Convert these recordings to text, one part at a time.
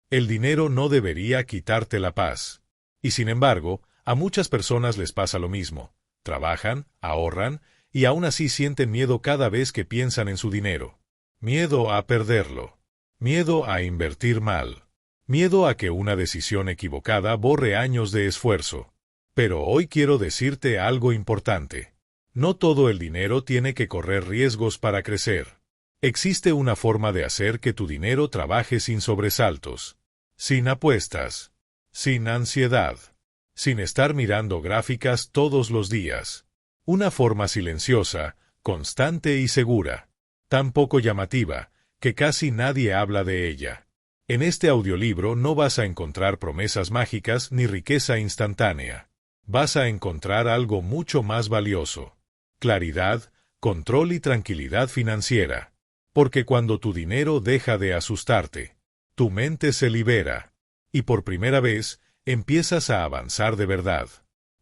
El dinero no debería quitarte la paz. Y sin embargo, a muchas personas les pasa lo mismo. Trabajan, ahorran, y aún así sienten miedo cada vez que piensan en su dinero. Miedo a perderlo. Miedo a invertir mal. Miedo a que una decisión equivocada borre años de esfuerzo. Pero hoy quiero decirte algo importante. No todo el dinero tiene que correr riesgos para crecer. Existe una forma de hacer que tu dinero trabaje sin sobresaltos, sin apuestas, sin ansiedad, sin estar mirando gráficas todos los días. Una forma silenciosa, constante y segura, tan poco llamativa, que casi nadie habla de ella. En este audiolibro no vas a encontrar promesas mágicas ni riqueza instantánea. Vas a encontrar algo mucho más valioso: claridad, control y tranquilidad financiera. Porque cuando tu dinero deja de asustarte, tu mente se libera, y por primera vez, empiezas a avanzar de verdad.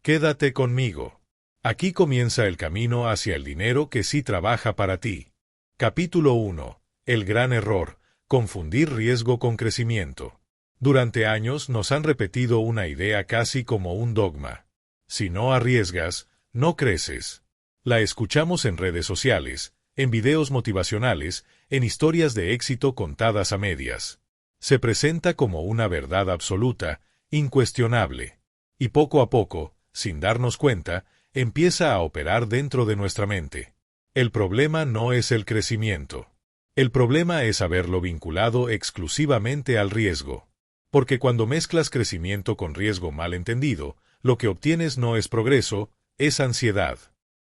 Quédate conmigo. Aquí comienza el camino hacia el dinero que sí trabaja para ti. Capítulo 1. El gran error: confundir riesgo con crecimiento. Durante años nos han repetido una idea casi como un dogma. Si no arriesgas, no creces. La escuchamos en redes sociales, en videos motivacionales, en historias de éxito contadas a medias. Se presenta como una verdad absoluta, incuestionable. Y poco a poco, sin darnos cuenta, empieza a operar dentro de nuestra mente. El problema no es el crecimiento. El problema es haberlo vinculado exclusivamente al riesgo. Porque cuando mezclas crecimiento con riesgo mal entendido, lo que obtienes no es progreso, es ansiedad.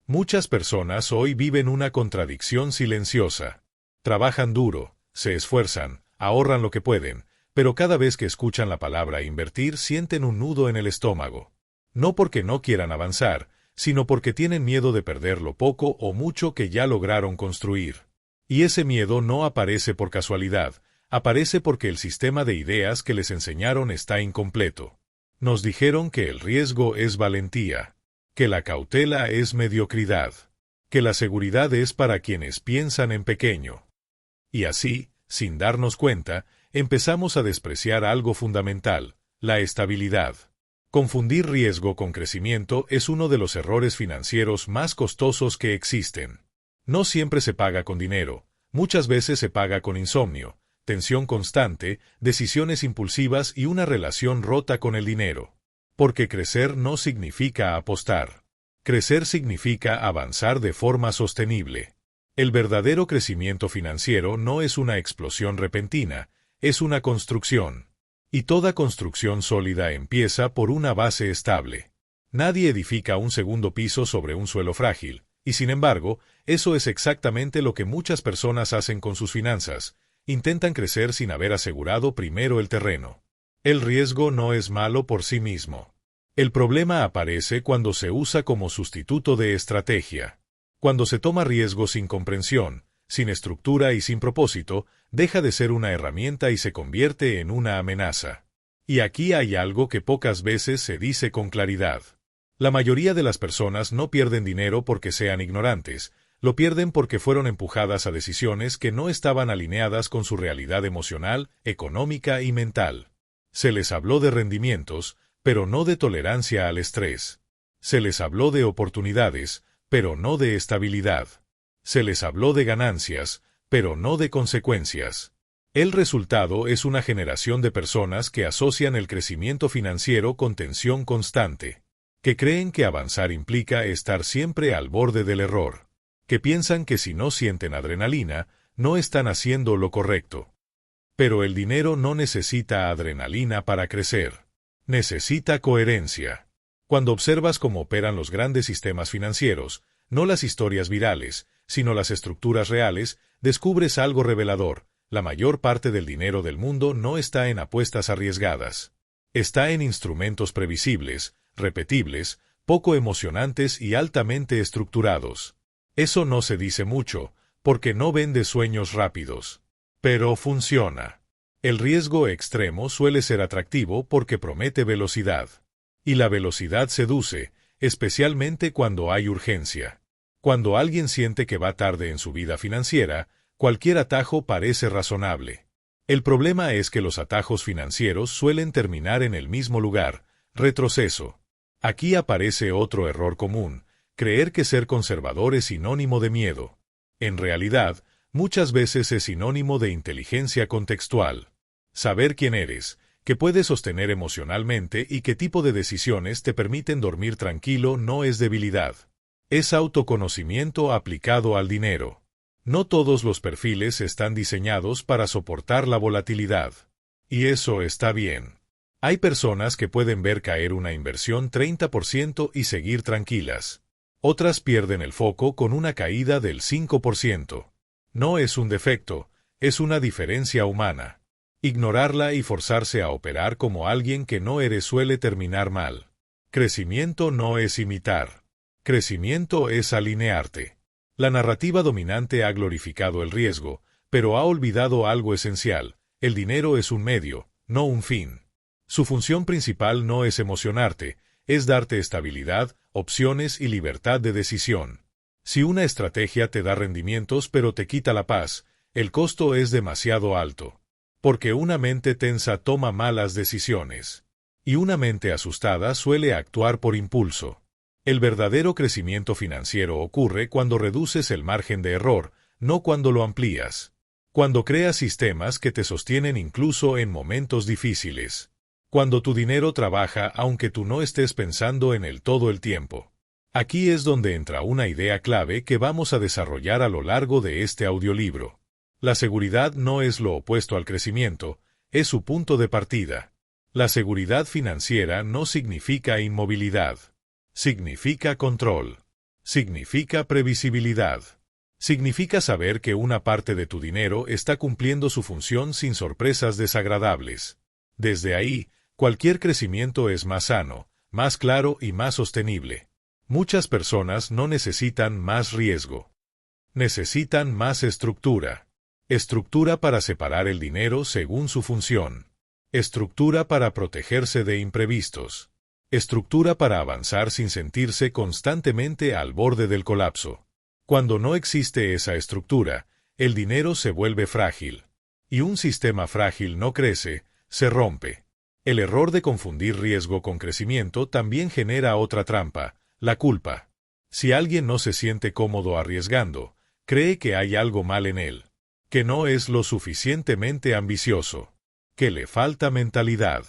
Muchas personas hoy viven una contradicción silenciosa. Trabajan duro, se esfuerzan, ahorran lo que pueden, pero cada vez que escuchan la palabra invertir sienten un nudo en el estómago. No porque no quieran avanzar, sino porque tienen miedo de perder lo poco o mucho que ya lograron construir. Y ese miedo no aparece por casualidad, aparece porque el sistema de ideas que les enseñaron está incompleto. Nos dijeron que el riesgo es valentía, que la cautela es mediocridad, que la seguridad es para quienes piensan en pequeño. Y así, sin darnos cuenta, empezamos a despreciar algo fundamental: la estabilidad. Confundir riesgo con crecimiento es uno de los errores financieros más costosos que existen. No siempre se paga con dinero, muchas veces se paga con insomnio, tensión constante, decisiones impulsivas y una relación rota con el dinero. Porque crecer no significa apostar. Crecer significa avanzar de forma sostenible. El verdadero crecimiento financiero no es una explosión repentina, es una construcción. Y toda construcción sólida empieza por una base estable. Nadie edifica un segundo piso sobre un suelo frágil, y sin embargo, eso es exactamente lo que muchas personas hacen con sus finanzas. Intentan crecer sin haber asegurado primero el terreno. El riesgo no es malo por sí mismo. El problema aparece cuando se usa como sustituto de estrategia. Cuando se toma riesgo sin comprensión, sin estructura y sin propósito, deja de ser una herramienta y se convierte en una amenaza. Y aquí hay algo que pocas veces se dice con claridad. La mayoría de las personas no pierden dinero porque sean ignorantes, lo pierden porque fueron empujadas a decisiones que no estaban alineadas con su realidad emocional, económica y mental. Se les habló de rendimientos, pero no de tolerancia al estrés. Se les habló de oportunidades, pero no de estabilidad. Se les habló de ganancias, pero no de consecuencias. El resultado es una generación de personas que asocian el crecimiento financiero con tensión constante, que creen que avanzar implica estar siempre al borde del error, que piensan que si no sienten adrenalina, no están haciendo lo correcto. Pero el dinero no necesita adrenalina para crecer. Necesita coherencia. Cuando observas cómo operan los grandes sistemas financieros, no las historias virales, sino las estructuras reales, descubres algo revelador: la mayor parte del dinero del mundo no está en apuestas arriesgadas. Está en instrumentos previsibles, repetibles, poco emocionantes y altamente estructurados. Eso no se dice mucho, porque no vende sueños rápidos. Pero funciona. El riesgo extremo suele ser atractivo porque promete velocidad. Y la velocidad seduce, especialmente cuando hay urgencia. Cuando alguien siente que va tarde en su vida financiera, cualquier atajo parece razonable. El problema es que los atajos financieros suelen terminar en el mismo lugar, retroceso. Aquí aparece otro error común, creer que ser conservador es sinónimo de miedo. En realidad, muchas veces es sinónimo de inteligencia contextual. Saber quién eres, qué puedes sostener emocionalmente y qué tipo de decisiones te permiten dormir tranquilo no es debilidad. Es autoconocimiento aplicado al dinero. No todos los perfiles están diseñados para soportar la volatilidad. Y eso está bien. Hay personas que pueden ver caer una inversión 30% y seguir tranquilas. Otras pierden el foco con una caída del 5%. No es un defecto, es una diferencia humana. Ignorarla y forzarse a operar como alguien que no eres suele terminar mal. Crecimiento no es imitar. Crecimiento es alinearte. La narrativa dominante ha glorificado el riesgo, pero ha olvidado algo esencial: el dinero es un medio, no un fin. Su función principal no es emocionarte, es darte estabilidad, opciones y libertad de decisión. Si una estrategia te da rendimientos pero te quita la paz, el costo es demasiado alto. Porque una mente tensa toma malas decisiones. Y una mente asustada suele actuar por impulso. El verdadero crecimiento financiero ocurre cuando reduces el margen de error, no cuando lo amplías. Cuando creas sistemas que te sostienen incluso en momentos difíciles. Cuando tu dinero trabaja aunque tú no estés pensando en él todo el tiempo. Aquí es donde entra una idea clave que vamos a desarrollar a lo largo de este audiolibro. La seguridad no es lo opuesto al crecimiento, es su punto de partida. La seguridad financiera no significa inmovilidad. Significa control. Significa previsibilidad. Significa saber que una parte de tu dinero está cumpliendo su función sin sorpresas desagradables. Desde ahí, cualquier crecimiento es más sano, más claro y más sostenible. Muchas personas no necesitan más riesgo. Necesitan más estructura. Estructura para separar el dinero según su función. Estructura para protegerse de imprevistos. Estructura para avanzar sin sentirse constantemente al borde del colapso. Cuando no existe esa estructura, el dinero se vuelve frágil. Y un sistema frágil no crece, se rompe. El error de confundir riesgo con crecimiento también genera otra trampa, la culpa. Si alguien no se siente cómodo arriesgando, cree que hay algo mal en él, que no es lo suficientemente ambicioso, que le falta mentalidad.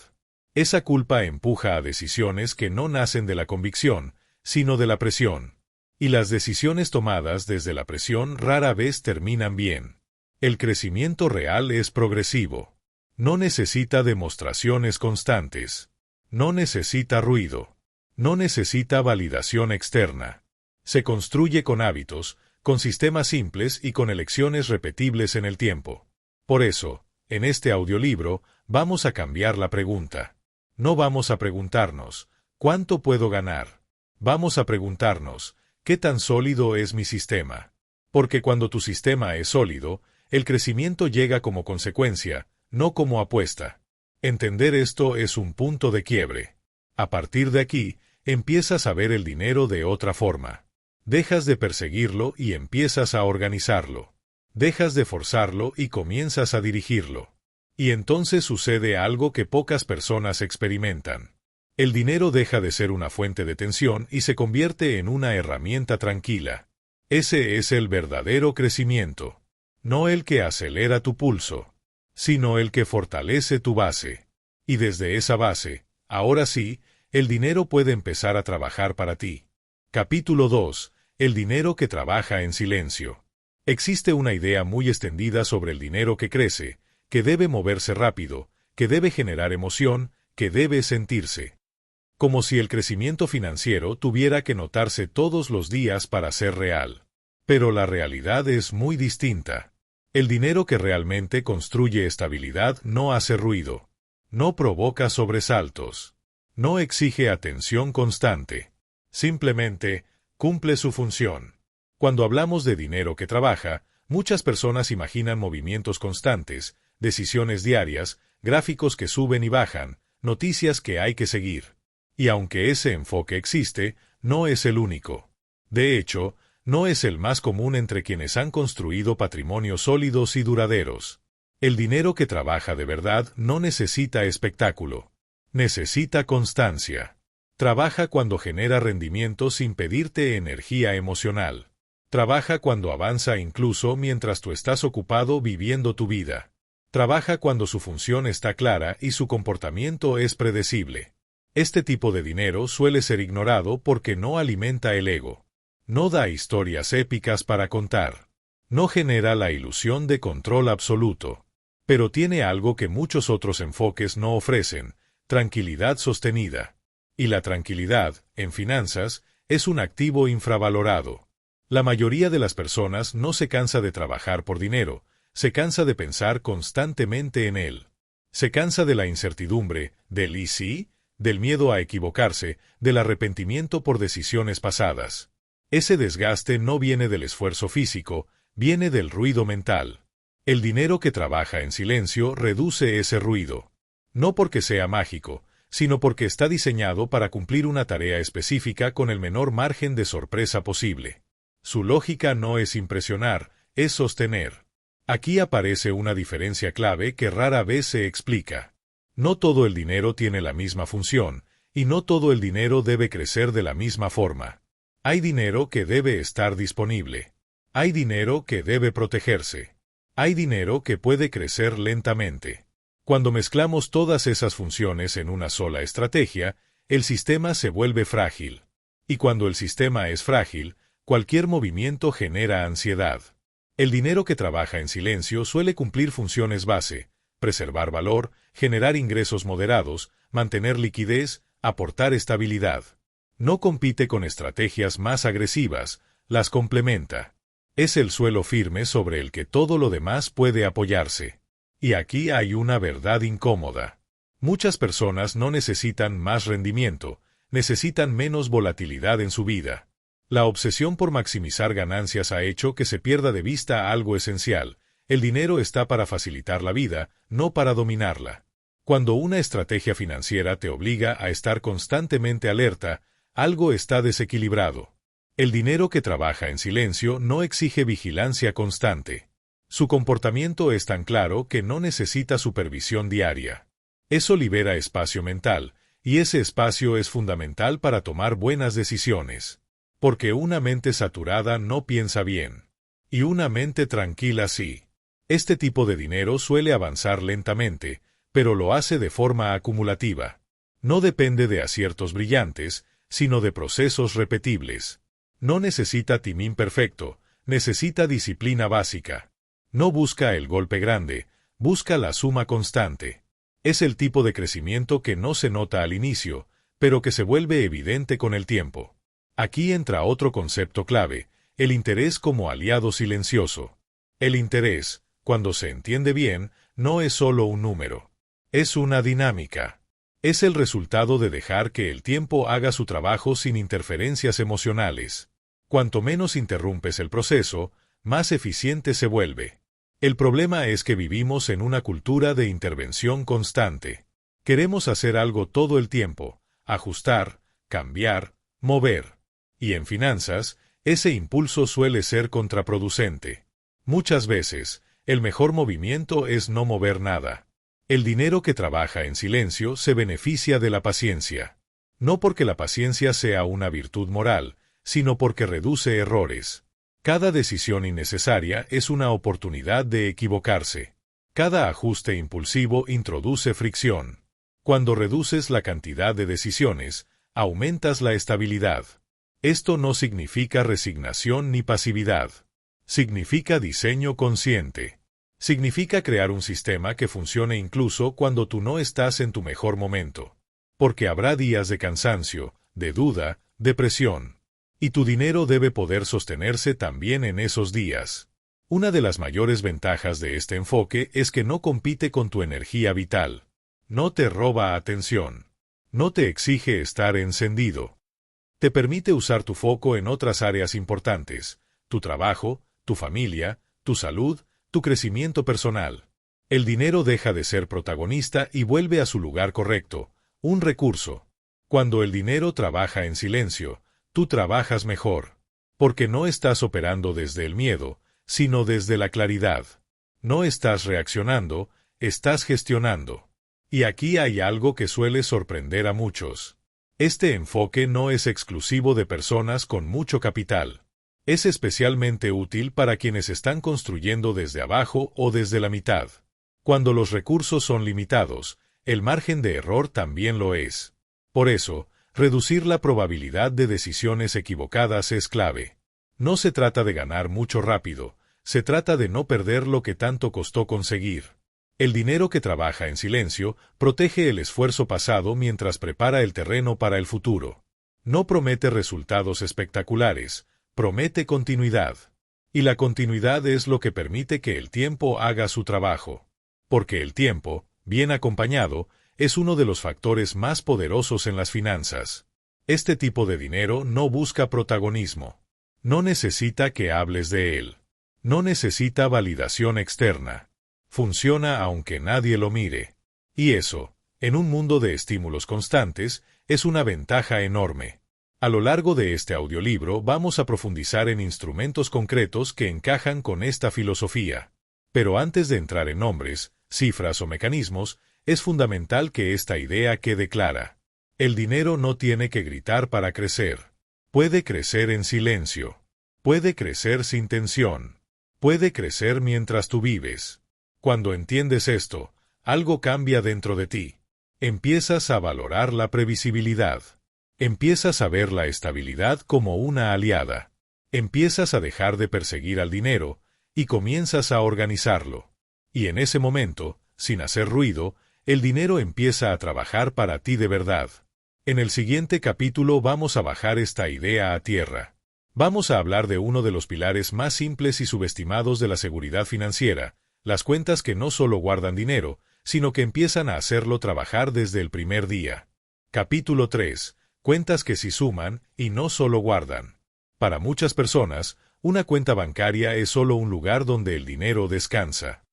Esa culpa empuja a decisiones que no nacen de la convicción, sino de la presión. Y las decisiones tomadas desde la presión rara vez terminan bien. El crecimiento real es progresivo. No necesita demostraciones constantes. No necesita ruido. No necesita validación externa. Se construye con hábitos, con sistemas simples y con elecciones repetibles en el tiempo. Por eso, en este audiolibro, vamos a cambiar la pregunta. No vamos a preguntarnos, ¿cuánto puedo ganar? Vamos a preguntarnos, ¿qué tan sólido es mi sistema? Porque cuando tu sistema es sólido, el crecimiento llega como consecuencia, no como apuesta. Entender esto es un punto de quiebre. A partir de aquí, empiezas a ver el dinero de otra forma. Dejas de perseguirlo y empiezas a organizarlo. Dejas de forzarlo y comienzas a dirigirlo. Y entonces sucede algo que pocas personas experimentan. El dinero deja de ser una fuente de tensión y se convierte en una herramienta tranquila. Ese es el verdadero crecimiento. No el que acelera tu pulso, sino el que fortalece tu base. Y desde esa base, ahora sí, el dinero puede empezar a trabajar para ti. Capítulo 2. El dinero que trabaja en silencio. Existe una idea muy extendida sobre el dinero que crece, que debe moverse rápido, que debe generar emoción, que debe sentirse. Como si el crecimiento financiero tuviera que notarse todos los días para ser real. Pero la realidad es muy distinta. El dinero que realmente construye estabilidad no hace ruido. No provoca sobresaltos. No exige atención constante. Simplemente, cumple su función. Cuando hablamos de dinero que trabaja, muchas personas imaginan movimientos constantes, decisiones diarias, gráficos que suben y bajan, noticias que hay que seguir. Y aunque ese enfoque existe, no es el único. De hecho, no es el más común entre quienes han construido patrimonios sólidos y duraderos. El dinero que trabaja de verdad no necesita espectáculo. Necesita constancia. Trabaja cuando genera rendimiento sin pedirte energía emocional. Trabaja cuando avanza incluso mientras tú estás ocupado viviendo tu vida. Trabaja cuando su función está clara y su comportamiento es predecible. Este tipo de dinero suele ser ignorado porque no alimenta el ego. No da historias épicas para contar. No genera la ilusión de control absoluto. Pero tiene algo que muchos otros enfoques no ofrecen: tranquilidad sostenida. Y la tranquilidad, en finanzas, es un activo infravalorado. La mayoría de las personas no se cansa de trabajar por dinero, se cansa de pensar constantemente en él. Se cansa de la incertidumbre, del ¿y si?, del miedo a equivocarse, del arrepentimiento por decisiones pasadas. Ese desgaste no viene del esfuerzo físico, viene del ruido mental. El dinero que trabaja en silencio reduce ese ruido. No porque sea mágico, sino porque está diseñado para cumplir una tarea específica con el menor margen de sorpresa posible. Su lógica no es impresionar, es sostener. Aquí aparece una diferencia clave que rara vez se explica. No todo el dinero tiene la misma función, y no todo el dinero debe crecer de la misma forma. Hay dinero que debe estar disponible. Hay dinero que debe protegerse. Hay dinero que puede crecer lentamente. Cuando mezclamos todas esas funciones en una sola estrategia, el sistema se vuelve frágil. Y cuando el sistema es frágil, cualquier movimiento genera ansiedad. El dinero que trabaja en silencio suele cumplir funciones base: preservar valor, generar ingresos moderados, mantener liquidez, aportar estabilidad. No compite con estrategias más agresivas, las complementa. Es el suelo firme sobre el que todo lo demás puede apoyarse. Y aquí hay una verdad incómoda. Muchas personas no necesitan más rendimiento, necesitan menos volatilidad en su vida. La obsesión por maximizar ganancias ha hecho que se pierda de vista algo esencial: el dinero está para facilitar la vida, no para dominarla. Cuando una estrategia financiera te obliga a estar constantemente alerta, algo está desequilibrado. El dinero que trabaja en silencio no exige vigilancia constante. Su comportamiento es tan claro que no necesita supervisión diaria. Eso libera espacio mental, y ese espacio es fundamental para tomar buenas decisiones. Porque una mente saturada no piensa bien. Y una mente tranquila sí. Este tipo de dinero suele avanzar lentamente, pero lo hace de forma acumulativa. No depende de aciertos brillantes, sino de procesos repetibles. No necesita timing perfecto, necesita disciplina básica. No busca el golpe grande, busca la suma constante. Es el tipo de crecimiento que no se nota al inicio, pero que se vuelve evidente con el tiempo. Aquí entra otro concepto clave: el interés como aliado silencioso. El interés, cuando se entiende bien, no es solo un número. Es una dinámica. Es el resultado de dejar que el tiempo haga su trabajo sin interferencias emocionales. Cuanto menos interrumpes el proceso, más eficiente se vuelve. El problema es que vivimos en una cultura de intervención constante. Queremos hacer algo todo el tiempo: ajustar, cambiar, mover. Y en finanzas, ese impulso suele ser contraproducente. Muchas veces, el mejor movimiento es no mover nada. El dinero que trabaja en silencio se beneficia de la paciencia. No porque la paciencia sea una virtud moral, sino porque reduce errores. Cada decisión innecesaria es una oportunidad de equivocarse. Cada ajuste impulsivo introduce fricción. Cuando reduces la cantidad de decisiones, aumentas la estabilidad. Esto no significa resignación ni pasividad. Significa diseño consciente. Significa crear un sistema que funcione incluso cuando tú no estás en tu mejor momento. Porque habrá días de cansancio, de duda, de presión. Y tu dinero debe poder sostenerse también en esos días. Una de las mayores ventajas de este enfoque es que no compite con tu energía vital. No te roba atención. No te exige estar encendido. Te permite usar tu foco en otras áreas importantes: tu trabajo, tu familia, tu salud, tu crecimiento personal. El dinero deja de ser protagonista y vuelve a su lugar correcto, un recurso. Cuando el dinero trabaja en silencio, tú trabajas mejor. Porque no estás operando desde el miedo, sino desde la claridad. No estás reaccionando, estás gestionando. Y aquí hay algo que suele sorprender a muchos. Este enfoque no es exclusivo de personas con mucho capital. Es especialmente útil para quienes están construyendo desde abajo o desde la mitad. Cuando los recursos son limitados, el margen de error también lo es. Por eso, reducir la probabilidad de decisiones equivocadas es clave. No se trata de ganar mucho rápido, se trata de no perder lo que tanto costó conseguir. El dinero que trabaja en silencio protege el esfuerzo pasado mientras prepara el terreno para el futuro. No promete resultados espectaculares, promete continuidad. Y la continuidad es lo que permite que el tiempo haga su trabajo. Porque el tiempo, bien acompañado, es uno de los factores más poderosos en las finanzas. Este tipo de dinero no busca protagonismo. No necesita que hables de él. No necesita validación externa. Funciona aunque nadie lo mire. Y eso, en un mundo de estímulos constantes, es una ventaja enorme. A lo largo de este audiolibro vamos a profundizar en instrumentos concretos que encajan con esta filosofía. Pero antes de entrar en nombres, cifras o mecanismos, es fundamental que esta idea quede clara. El dinero no tiene que gritar para crecer. Puede crecer en silencio. Puede crecer sin tensión. Puede crecer mientras tú vives. Cuando entiendes esto, algo cambia dentro de ti. Empiezas a valorar la previsibilidad. Empiezas a ver la estabilidad como una aliada. Empiezas a dejar de perseguir al dinero y comienzas a organizarlo. Y en ese momento, sin hacer ruido, el dinero empieza a trabajar para ti de verdad. En el siguiente capítulo vamos a bajar esta idea a tierra. Vamos a hablar de uno de los pilares más simples y subestimados de la seguridad financiera, las cuentas que no solo guardan dinero, sino que empiezan a hacerlo trabajar desde el primer día. Capítulo 3. Cuentas que sí suman y no solo guardan. Para muchas personas, una cuenta bancaria es solo un lugar donde el dinero descansa.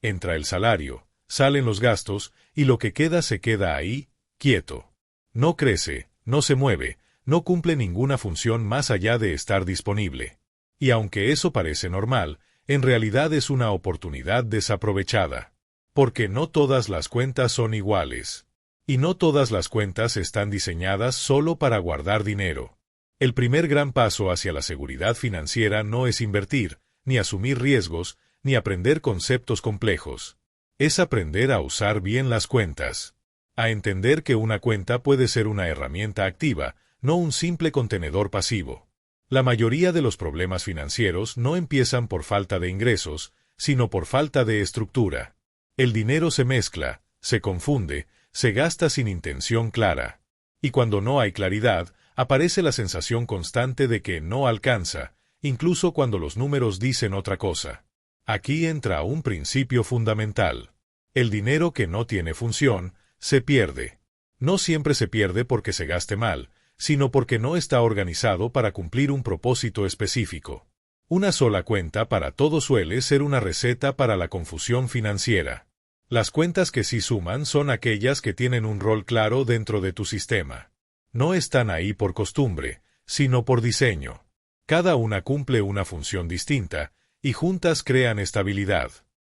Entra el salario, salen los gastos, y lo que queda se queda ahí, quieto. No crece, no se mueve, no cumple ninguna función más allá de estar disponible. Y aunque eso parece normal, en realidad es una oportunidad desaprovechada. Porque no todas las cuentas son iguales. Y no todas las cuentas están diseñadas solo para guardar dinero. El primer gran paso hacia la seguridad financiera no es invertir, ni asumir riesgos, ni aprender conceptos complejos. Es aprender a usar bien las cuentas. A entender que una cuenta puede ser una herramienta activa, no un simple contenedor pasivo. La mayoría de los problemas financieros no empiezan por falta de ingresos, sino por falta de estructura. El dinero se mezcla, se confunde, se gasta sin intención clara. Y cuando no hay claridad, aparece la sensación constante de que no alcanza, incluso cuando los números dicen otra cosa. Aquí entra un principio fundamental. El dinero que no tiene función, se pierde. No siempre se pierde porque se gaste mal, sino porque no está organizado para cumplir un propósito específico. Una sola cuenta para todo suele ser una receta para la confusión financiera. Las cuentas que sí suman son aquellas que tienen un rol claro dentro de tu sistema. No están ahí por costumbre, sino por diseño. Cada una cumple una función distinta, y juntas crean estabilidad.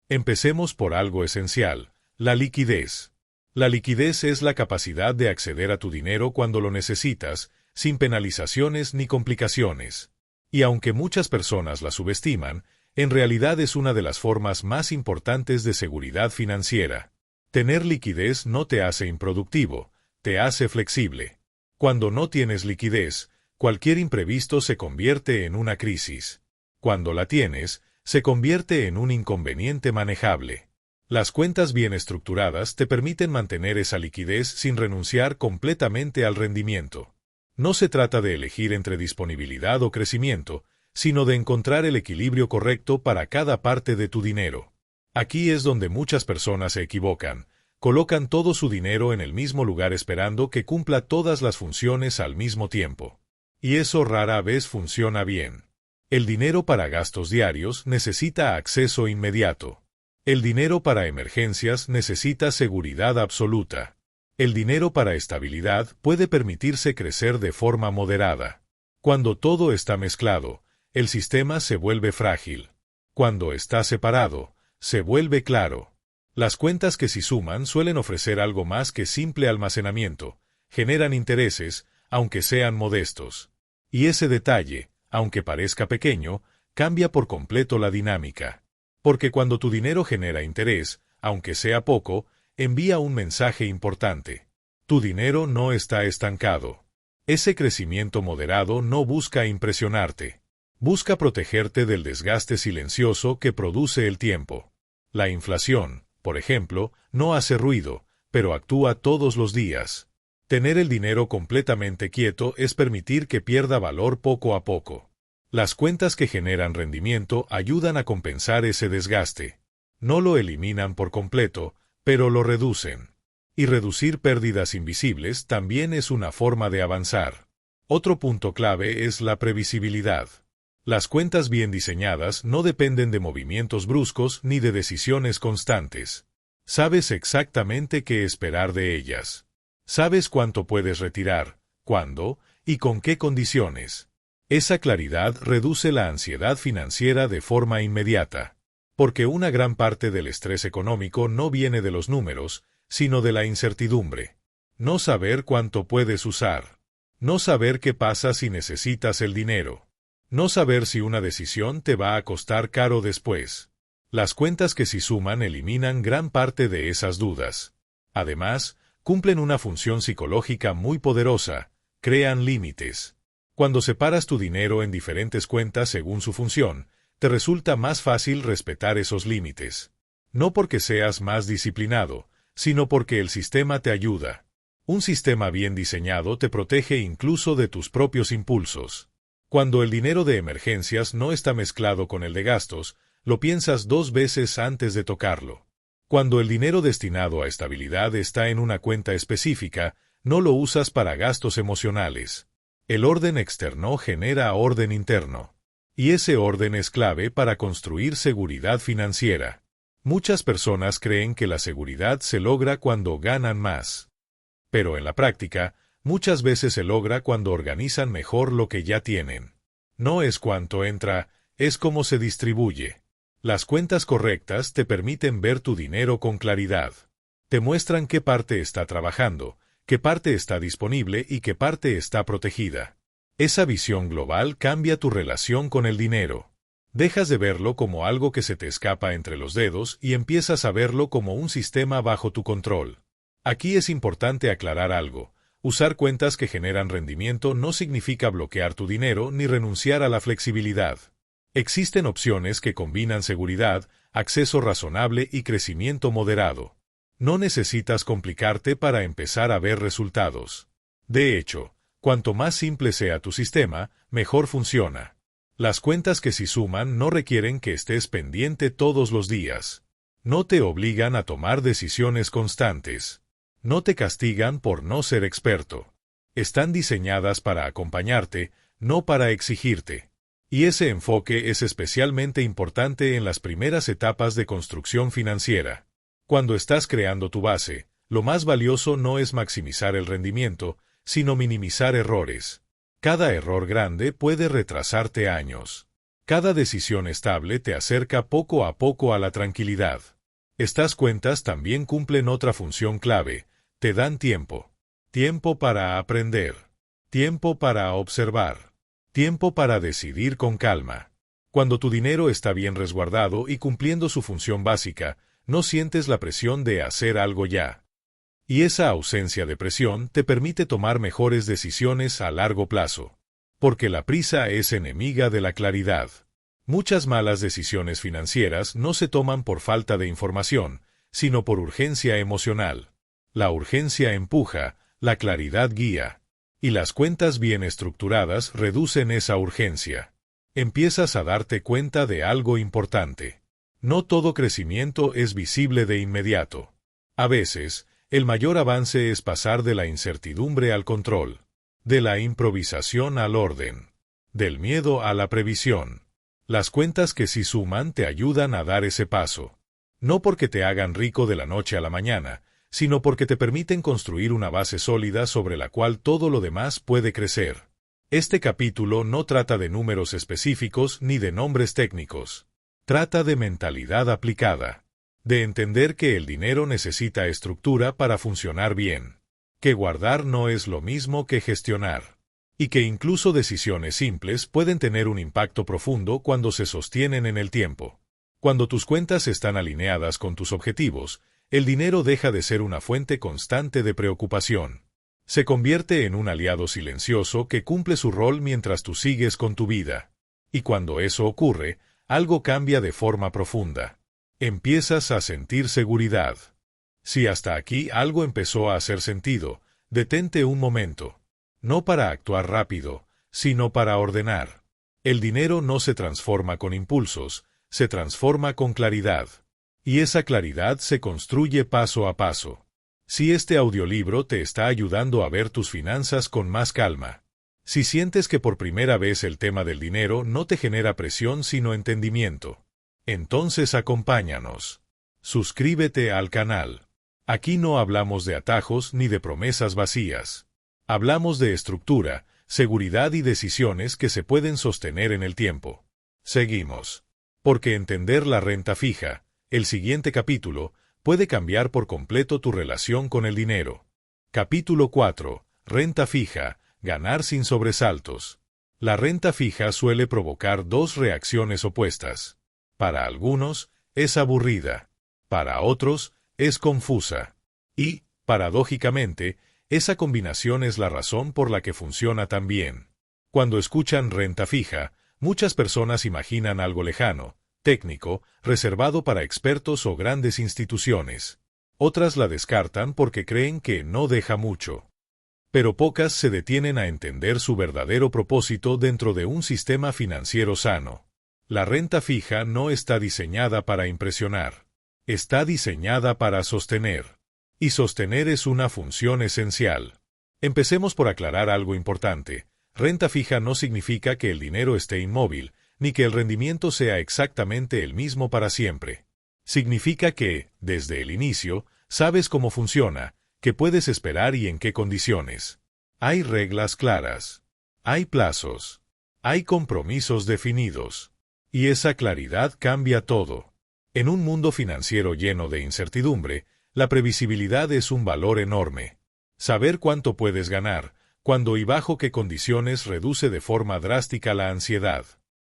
Empecemos por algo esencial, la liquidez. La liquidez es la capacidad de acceder a tu dinero cuando lo necesitas, sin penalizaciones ni complicaciones. Y aunque muchas personas la subestiman, en realidad es una de las formas más importantes de seguridad financiera. Tener liquidez no te hace improductivo, te hace flexible. Cuando no tienes liquidez, cualquier imprevisto se convierte en una crisis. Cuando la tienes, se convierte en un inconveniente manejable. Las cuentas bien estructuradas te permiten mantener esa liquidez sin renunciar completamente al rendimiento. No se trata de elegir entre disponibilidad o crecimiento, sino de encontrar el equilibrio correcto para cada parte de tu dinero. Aquí es donde muchas personas se equivocan. Colocan todo su dinero en el mismo lugar esperando que cumpla todas las funciones al mismo tiempo. Y eso rara vez funciona bien. El dinero para gastos diarios necesita acceso inmediato. El dinero para emergencias necesita seguridad absoluta. El dinero para estabilidad puede permitirse crecer de forma moderada. Cuando todo está mezclado, el sistema se vuelve frágil. Cuando está separado, Se vuelve claro. Las cuentas que si suman suelen ofrecer algo más que simple almacenamiento, generan intereses, aunque sean modestos. Y ese detalle, aunque parezca pequeño, cambia por completo la dinámica. Porque cuando tu dinero genera interés, aunque sea poco, envía un mensaje importante. Tu dinero no está estancado. Ese crecimiento moderado no busca impresionarte. Busca protegerte del desgaste silencioso que produce el tiempo. La inflación, por ejemplo, no hace ruido, pero actúa todos los días. Tener el dinero completamente quieto es permitir que pierda valor poco a poco. Las cuentas que generan rendimiento ayudan a compensar ese desgaste. No lo eliminan por completo, pero lo reducen. Y reducir pérdidas invisibles también es una forma de avanzar. Otro punto clave es la previsibilidad. Las cuentas bien diseñadas no dependen de movimientos bruscos ni de decisiones constantes. Sabes exactamente qué esperar de ellas. Sabes cuánto puedes retirar, cuándo y con qué condiciones. Esa claridad reduce la ansiedad financiera de forma inmediata. Porque una gran parte del estrés económico no viene de los números, sino de la incertidumbre. No saber cuánto puedes usar. No saber qué pasa si necesitas el dinero. No saber si una decisión te va a costar caro después. Las cuentas que si suman eliminan gran parte de esas dudas. Además, cumplen una función psicológica muy poderosa, crean límites. Cuando separas tu dinero en diferentes cuentas según su función, te resulta más fácil respetar esos límites. No porque seas más disciplinado, sino porque el sistema te ayuda. Un sistema bien diseñado te protege incluso de tus propios impulsos. Cuando el dinero de emergencias no está mezclado con el de gastos, lo piensas 2 veces antes de tocarlo. Cuando el dinero destinado a estabilidad está en una cuenta específica, no lo usas para gastos emocionales. El orden externo genera orden interno. Y ese orden es clave para construir seguridad financiera. Muchas personas creen que la seguridad se logra cuando ganan más. Pero en la práctica, muchas veces se logra cuando organizan mejor lo que ya tienen. No es cuánto entra, es cómo se distribuye. Las cuentas correctas te permiten ver tu dinero con claridad. Te muestran qué parte está trabajando, qué parte está disponible y qué parte está protegida. Esa visión global cambia tu relación con el dinero. Dejas de verlo como algo que se te escapa entre los dedos y empiezas a verlo como un sistema bajo tu control. Aquí es importante aclarar algo. Usar cuentas que generan rendimiento no significa bloquear tu dinero ni renunciar a la flexibilidad. Existen opciones que combinan seguridad, acceso razonable y crecimiento moderado. No necesitas complicarte para empezar a ver resultados. De hecho, cuanto más simple sea tu sistema, mejor funciona. Las cuentas que si suman no requieren que estés pendiente todos los días. No te obligan a tomar decisiones constantes. No te castigan por no ser experto. Están diseñadas para acompañarte, no para exigirte. Y ese enfoque es especialmente importante en las primeras etapas de construcción financiera. Cuando estás creando tu base, lo más valioso no es maximizar el rendimiento, sino minimizar errores. Cada error grande puede retrasarte años. Cada decisión estable te acerca poco a poco a la tranquilidad. Estas cuentas también cumplen otra función clave. Te dan tiempo. Tiempo para aprender. Tiempo para observar. Tiempo para decidir con calma. Cuando tu dinero está bien resguardado y cumpliendo su función básica, no sientes la presión de hacer algo ya. Y esa ausencia de presión te permite tomar mejores decisiones a largo plazo. Porque la prisa es enemiga de la claridad. Muchas malas decisiones financieras no se toman por falta de información, sino por urgencia emocional. La urgencia empuja, la claridad guía. Y las cuentas bien estructuradas reducen esa urgencia. Empiezas a darte cuenta de algo importante. No todo crecimiento es visible de inmediato. A veces, el mayor avance es pasar de la incertidumbre al control, de la improvisación al orden, del miedo a la previsión. Las cuentas que sí suman te ayudan a dar ese paso. No porque te hagan rico de la noche a la mañana, sino porque te permiten construir una base sólida sobre la cual todo lo demás puede crecer. Este capítulo no trata de números específicos ni de nombres técnicos. Trata de mentalidad aplicada, de entender que el dinero necesita estructura para funcionar bien, que guardar no es lo mismo que gestionar, y que incluso decisiones simples pueden tener un impacto profundo cuando se sostienen en el tiempo. Cuando tus cuentas están alineadas con tus objetivos, el dinero deja de ser una fuente constante de preocupación. Se convierte en un aliado silencioso que cumple su rol mientras tú sigues con tu vida. Y cuando eso ocurre, algo cambia de forma profunda. Empiezas a sentir seguridad. Si hasta aquí algo empezó a hacer sentido, detente un momento. No para actuar rápido, sino para ordenar. El dinero no se transforma con impulsos, se transforma con claridad. Y esa claridad se construye paso a paso. Si este audiolibro te está ayudando a ver tus finanzas con más calma, si sientes que por primera vez el tema del dinero no te genera presión sino entendimiento, entonces acompáñanos. Suscríbete al canal. Aquí no hablamos de atajos ni de promesas vacías. Hablamos de estructura, seguridad y decisiones que se pueden sostener en el tiempo. Seguimos. Porque entender la renta fija, el siguiente capítulo, puede cambiar por completo tu relación con el dinero. Capítulo 4. Renta fija, ganar sin sobresaltos. La renta fija suele provocar dos reacciones opuestas. Para algunos, es aburrida. Para otros, es confusa. Y, paradójicamente, esa combinación es la razón por la que funciona tan bien. Cuando escuchan renta fija, muchas personas imaginan algo lejano, técnico, reservado para expertos o grandes instituciones. Otras la descartan porque creen que no deja mucho. Pero pocas se detienen a entender su verdadero propósito dentro de un sistema financiero sano. La renta fija no está diseñada para impresionar. Está diseñada para sostener. Y sostener es una función esencial. Empecemos por aclarar algo importante. Renta fija no significa que el dinero esté inmóvil, ni que el rendimiento sea exactamente el mismo para siempre. Significa que, desde el inicio, sabes cómo funciona, qué puedes esperar y en qué condiciones. Hay reglas claras. Hay plazos. Hay compromisos definidos. Y esa claridad cambia todo. En un mundo financiero lleno de incertidumbre, la previsibilidad es un valor enorme. Saber cuánto puedes ganar, cuándo y bajo qué condiciones reduce de forma drástica la ansiedad.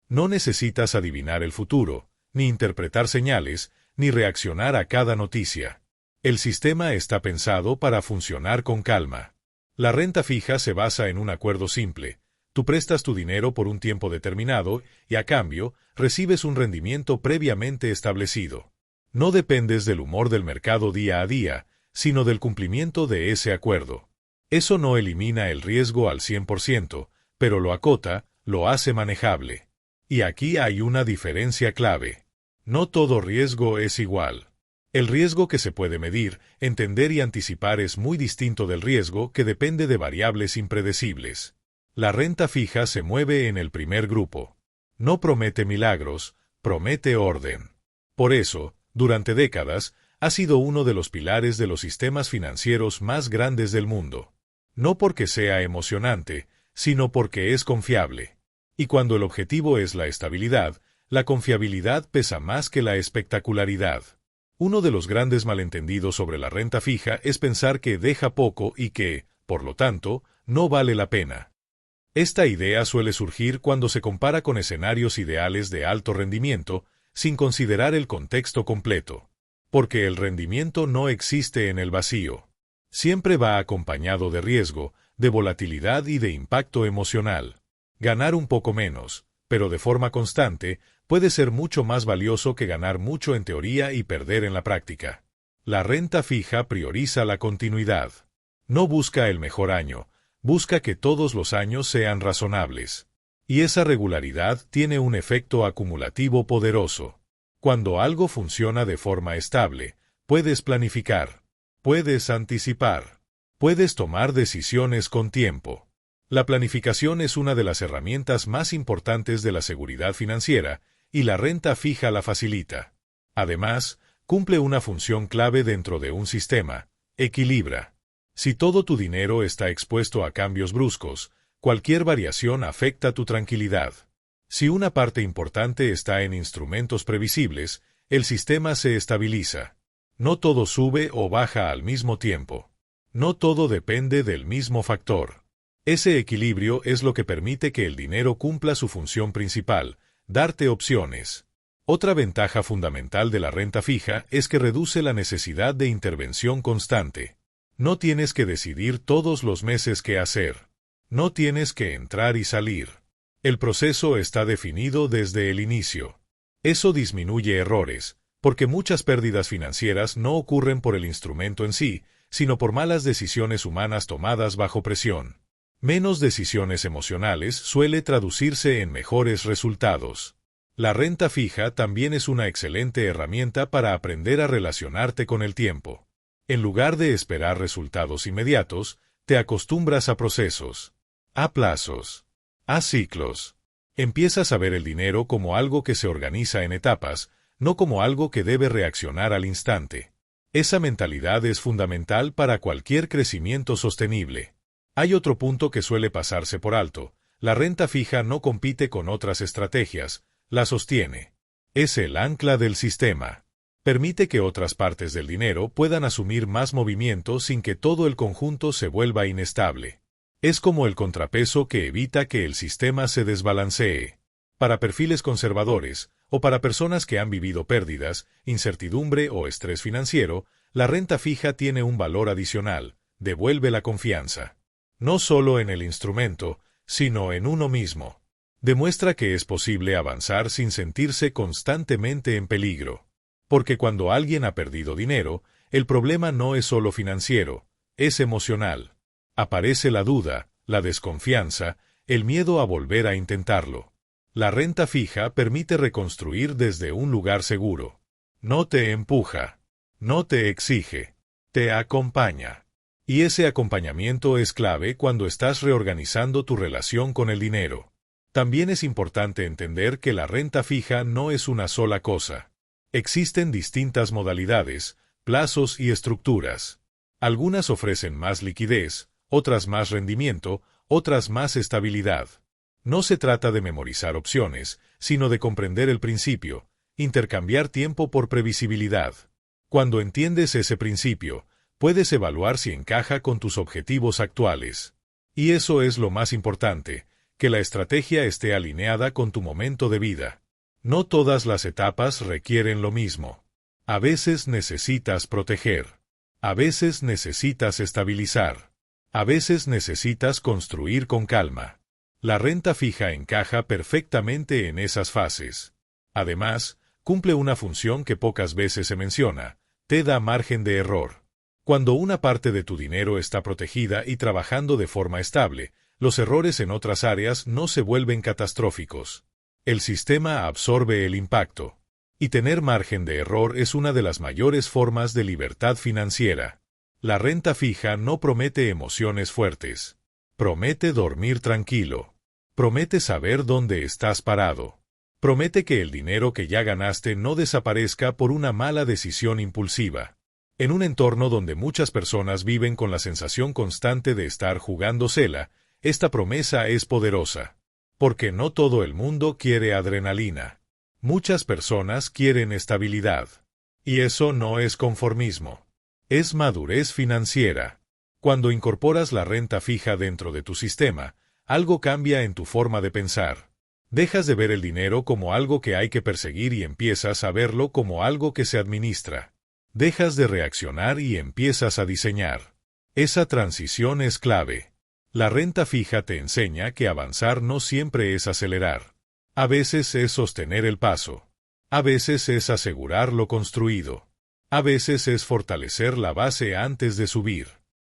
No necesitas adivinar el futuro, ni interpretar señales, ni reaccionar a cada noticia. El sistema está pensado para funcionar con calma. La renta fija se basa en un acuerdo simple. Tú prestas tu dinero por un tiempo determinado y, a cambio, recibes un rendimiento previamente establecido. No dependes del humor del mercado día a día, sino del cumplimiento de ese acuerdo. Eso no elimina el riesgo al 100%, pero lo acota, lo hace manejable. Y aquí hay una diferencia clave. No todo riesgo es igual. El riesgo que se puede medir, entender y anticipar es muy distinto del riesgo que depende de variables impredecibles. La renta fija se mueve en el primer grupo. No promete milagros, promete orden. Por eso, durante décadas, ha sido uno de los pilares de los sistemas financieros más grandes del mundo. No porque sea emocionante, sino porque es confiable. Y cuando el objetivo es la estabilidad, la confiabilidad pesa más que la espectacularidad. Uno de los grandes malentendidos sobre la renta fija es pensar que deja poco y que, por lo tanto, no vale la pena. Esta idea suele surgir cuando se compara con escenarios ideales de alto rendimiento, sin considerar el contexto completo. Porque el rendimiento no existe en el vacío. Siempre va acompañado de riesgo, de volatilidad y de impacto emocional. Ganar un poco menos, pero de forma constante, puede ser mucho más valioso que ganar mucho en teoría y perder en la práctica. La renta fija prioriza la continuidad. No busca el mejor año, busca que todos los años sean razonables. Y esa regularidad tiene un efecto acumulativo poderoso. Cuando algo funciona de forma estable, puedes planificar, puedes anticipar, puedes tomar decisiones con tiempo. La planificación es una de las herramientas más importantes de la seguridad financiera, y la renta fija la facilita. Además, cumple una función clave dentro de un sistema: equilibra. Si todo tu dinero está expuesto a cambios bruscos, cualquier variación afecta tu tranquilidad. Si una parte importante está en instrumentos previsibles, el sistema se estabiliza. No todo sube o baja al mismo tiempo. No todo depende del mismo factor. Ese equilibrio es lo que permite que el dinero cumpla su función principal, darte opciones. Otra ventaja fundamental de la renta fija es que reduce la necesidad de intervención constante. No tienes que decidir todos los meses qué hacer. No tienes que entrar y salir. El proceso está definido desde el inicio. Eso disminuye errores, porque muchas pérdidas financieras no ocurren por el instrumento en sí, sino por malas decisiones humanas tomadas bajo presión. Menos decisiones emocionales suele traducirse en mejores resultados. La renta fija también es una excelente herramienta para aprender a relacionarte con el tiempo. En lugar de esperar resultados inmediatos, te acostumbras a procesos, a plazos, a ciclos. Empiezas a ver el dinero como algo que se organiza en etapas, no como algo que debe reaccionar al instante. Esa mentalidad es fundamental para cualquier crecimiento sostenible. Hay otro punto que suele pasarse por alto. La renta fija no compite con otras estrategias, la sostiene. Es el ancla del sistema. Permite que otras partes del dinero puedan asumir más movimiento sin que todo el conjunto se vuelva inestable. Es como el contrapeso que evita que el sistema se desbalancee. Para perfiles conservadores, o para personas que han vivido pérdidas, incertidumbre o estrés financiero, la renta fija tiene un valor adicional, devuelve la confianza. No solo en el instrumento, sino en uno mismo. Demuestra que es posible avanzar sin sentirse constantemente en peligro. Porque cuando alguien ha perdido dinero, el problema no es solo financiero, es emocional. Aparece la duda, la desconfianza, el miedo a volver a intentarlo. La renta fija permite reconstruir desde un lugar seguro. No te empuja, no te exige, te acompaña. Y ese acompañamiento es clave cuando estás reorganizando tu relación con el dinero. También es importante entender que la renta fija no es una sola cosa. Existen distintas modalidades, plazos y estructuras. Algunas ofrecen más liquidez, otras más rendimiento, otras más estabilidad. No se trata de memorizar opciones, sino de comprender el principio, intercambiar tiempo por previsibilidad. Cuando entiendes ese principio, puedes evaluar si encaja con tus objetivos actuales. Y eso es lo más importante, que la estrategia esté alineada con tu momento de vida. No todas las etapas requieren lo mismo. A veces necesitas proteger. A veces necesitas estabilizar. A veces necesitas construir con calma. La renta fija encaja perfectamente en esas fases. Además, cumple una función que pocas veces se menciona, te da margen de error. Cuando una parte de tu dinero está protegida y trabajando de forma estable, los errores en otras áreas no se vuelven catastróficos. El sistema absorbe el impacto. Y tener margen de error es una de las mayores formas de libertad financiera. La renta fija no promete emociones fuertes. Promete dormir tranquilo. Promete saber dónde estás parado. Promete que el dinero que ya ganaste no desaparezca por una mala decisión impulsiva. En un entorno donde muchas personas viven con la sensación constante de estar jugándosela, esta promesa es poderosa. Porque no todo el mundo quiere adrenalina. Muchas personas quieren estabilidad. Y eso no es conformismo. Es madurez financiera. Cuando incorporas la renta fija dentro de tu sistema, algo cambia en tu forma de pensar. Dejas de ver el dinero como algo que hay que perseguir y empiezas a verlo como algo que se administra. Dejas de reaccionar y empiezas a diseñar. Esa transición es clave. La renta fija te enseña que avanzar no siempre es acelerar. A veces es sostener el paso. A veces es asegurar lo construido. A veces es fortalecer la base antes de subir.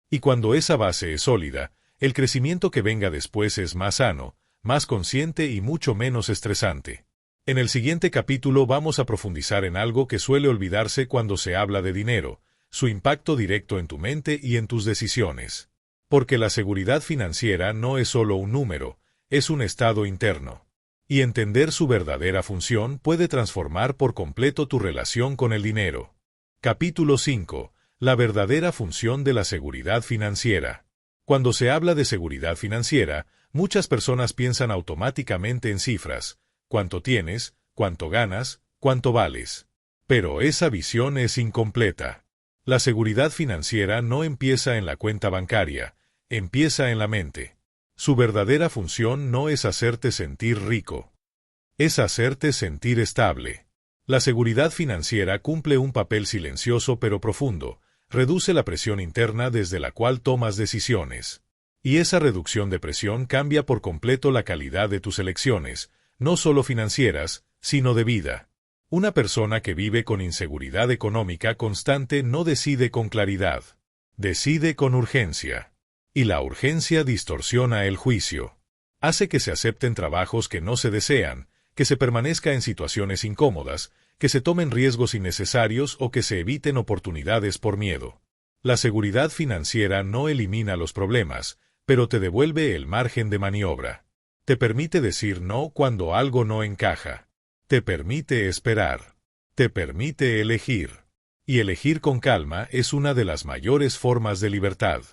Y cuando esa base es sólida, el crecimiento que venga después es más sano, más consciente y mucho menos estresante. En el siguiente capítulo vamos a profundizar en algo que suele olvidarse cuando se habla de dinero, su impacto directo en tu mente y en tus decisiones. Porque la seguridad financiera no es solo un número, es un estado interno. Y entender su verdadera función puede transformar por completo tu relación con el dinero. Capítulo 5. La verdadera función de la seguridad financiera. Cuando se habla de seguridad financiera, Muchas personas piensan automáticamente en cifras: cuánto tienes, cuánto ganas, cuánto vales. Pero esa visión es incompleta. La seguridad financiera no empieza en la cuenta bancaria, empieza en la mente. Su verdadera función no es hacerte sentir rico, es hacerte sentir estable. La seguridad financiera cumple un papel silencioso pero profundo, reduce la presión interna desde la cual tomas decisiones. Y esa reducción de presión cambia por completo la calidad de tus elecciones, no solo financieras, sino de vida. Una persona que vive con inseguridad económica constante no decide con claridad, decide con urgencia. Y la urgencia distorsiona el juicio. Hace que se acepten trabajos que no se desean, que se permanezca en situaciones incómodas, que se tomen riesgos innecesarios o que se eviten oportunidades por miedo. La seguridad financiera no elimina los problemas, pero te devuelve el margen de maniobra. Te permite decir no cuando algo no encaja. Te permite esperar. Te permite elegir. Y elegir con calma es una de las mayores formas de libertad.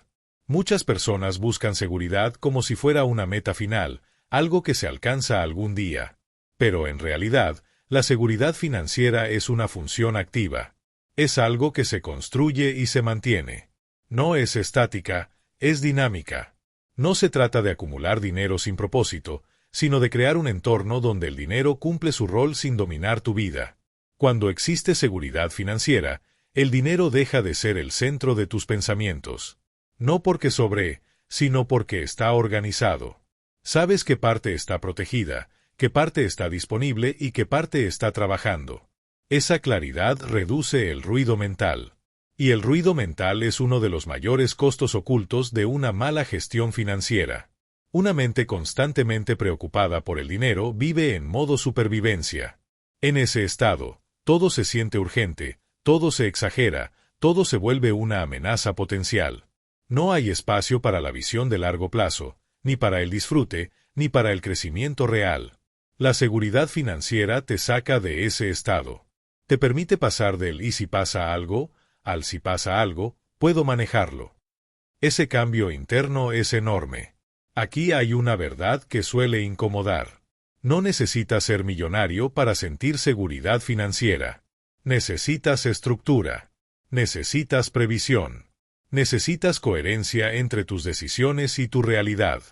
Muchas personas buscan seguridad como si fuera una meta final, algo que se alcanza algún día. Pero en realidad, la seguridad financiera es una función activa. Es algo que se construye y se mantiene. No es estática, es dinámica. No se trata de acumular dinero sin propósito, sino de crear un entorno donde el dinero cumple su rol sin dominar tu vida. Cuando existe seguridad financiera, el dinero deja de ser el centro de tus pensamientos. No porque sobre, sino porque está organizado. Sabes qué parte está protegida, qué parte está disponible y qué parte está trabajando. Esa claridad reduce el ruido mental. Y el ruido mental es uno de los mayores costos ocultos de una mala gestión financiera. Una mente constantemente preocupada por el dinero vive en modo supervivencia. En ese estado, todo se siente urgente, todo se exagera, todo se vuelve una amenaza potencial. No hay espacio para la visión de largo plazo, ni para el disfrute, ni para el crecimiento real. La seguridad financiera te saca de ese estado. Te permite pasar del «y si pasa algo» al «si pasa algo, puedo manejarlo». Ese cambio interno es enorme. Aquí hay una verdad que suele incomodar. No necesitas ser millonario para sentir seguridad financiera. Necesitas estructura. Necesitas previsión. Necesitas coherencia entre tus decisiones y tu realidad.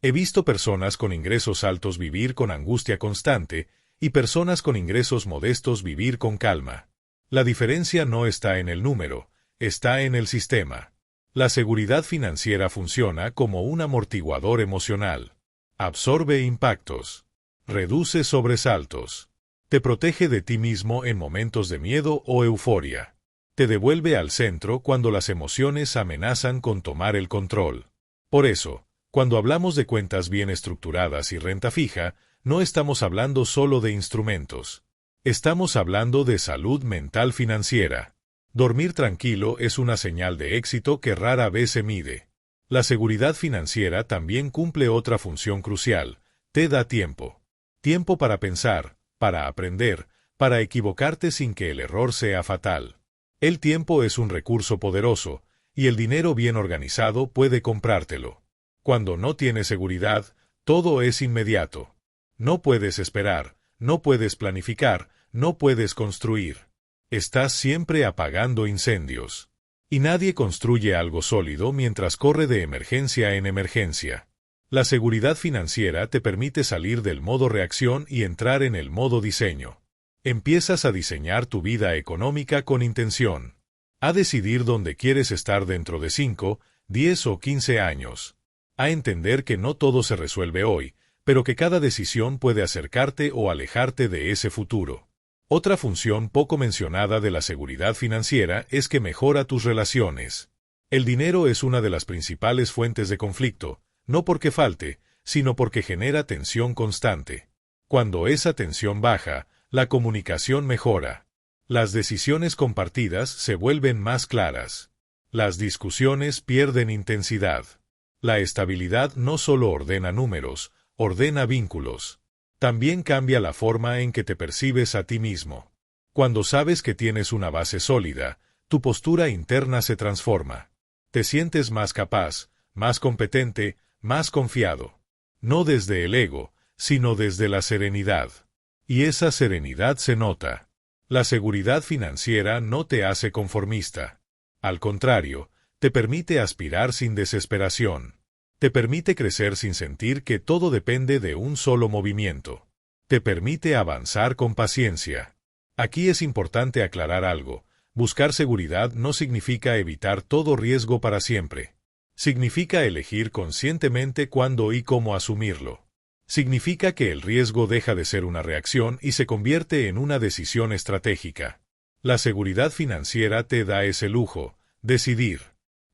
He visto personas con ingresos altos vivir con angustia constante y personas con ingresos modestos vivir con calma. La diferencia no está en el número, está en el sistema. La seguridad financiera funciona como un amortiguador emocional. Absorbe impactos. Reduce sobresaltos. Te protege de ti mismo en momentos de miedo o euforia. Te devuelve al centro cuando las emociones amenazan con tomar el control. Por eso, cuando hablamos de cuentas bien estructuradas y renta fija, no estamos hablando solo de instrumentos. Estamos hablando de salud mental financiera. Dormir tranquilo es una señal de éxito que rara vez se mide. La seguridad financiera también cumple otra función crucial. Te da tiempo. Tiempo para pensar, para aprender, para equivocarte sin que el error sea fatal. El tiempo es un recurso poderoso, y el dinero bien organizado puede comprártelo. Cuando no tienes seguridad, todo es inmediato. No puedes esperar, no puedes planificar, no puedes construir. Estás siempre apagando incendios. Y nadie construye algo sólido mientras corre de emergencia en emergencia. La seguridad financiera te permite salir del modo reacción y entrar en el modo diseño. Empiezas a diseñar tu vida económica con intención. A decidir dónde quieres estar dentro de 5, 10 o 15 años. A entender que no todo se resuelve hoy, pero que cada decisión puede acercarte o alejarte de ese futuro. Otra función poco mencionada de la seguridad financiera es que mejora tus relaciones. El dinero es una de las principales fuentes de conflicto, no porque falte, sino porque genera tensión constante. Cuando esa tensión baja, la comunicación mejora. Las decisiones compartidas se vuelven más claras. Las discusiones pierden intensidad. La estabilidad no solo ordena números, ordena vínculos. También cambia la forma en que te percibes a ti mismo. Cuando sabes que tienes una base sólida, tu postura interna se transforma. Te sientes más capaz, más competente, más confiado. no desde el ego, sino desde la serenidad. Y esa serenidad se nota. La seguridad financiera no te hace conformista. Al contrario, te permite aspirar sin desesperación. Te permite crecer sin sentir que todo depende de un solo movimiento. Te permite avanzar con paciencia. Aquí es importante aclarar algo. Buscar seguridad no significa evitar todo riesgo para siempre. Significa elegir conscientemente cuándo y cómo asumirlo. Significa que el riesgo deja de ser una reacción y se convierte en una decisión estratégica. La seguridad financiera te da ese lujo, decidir.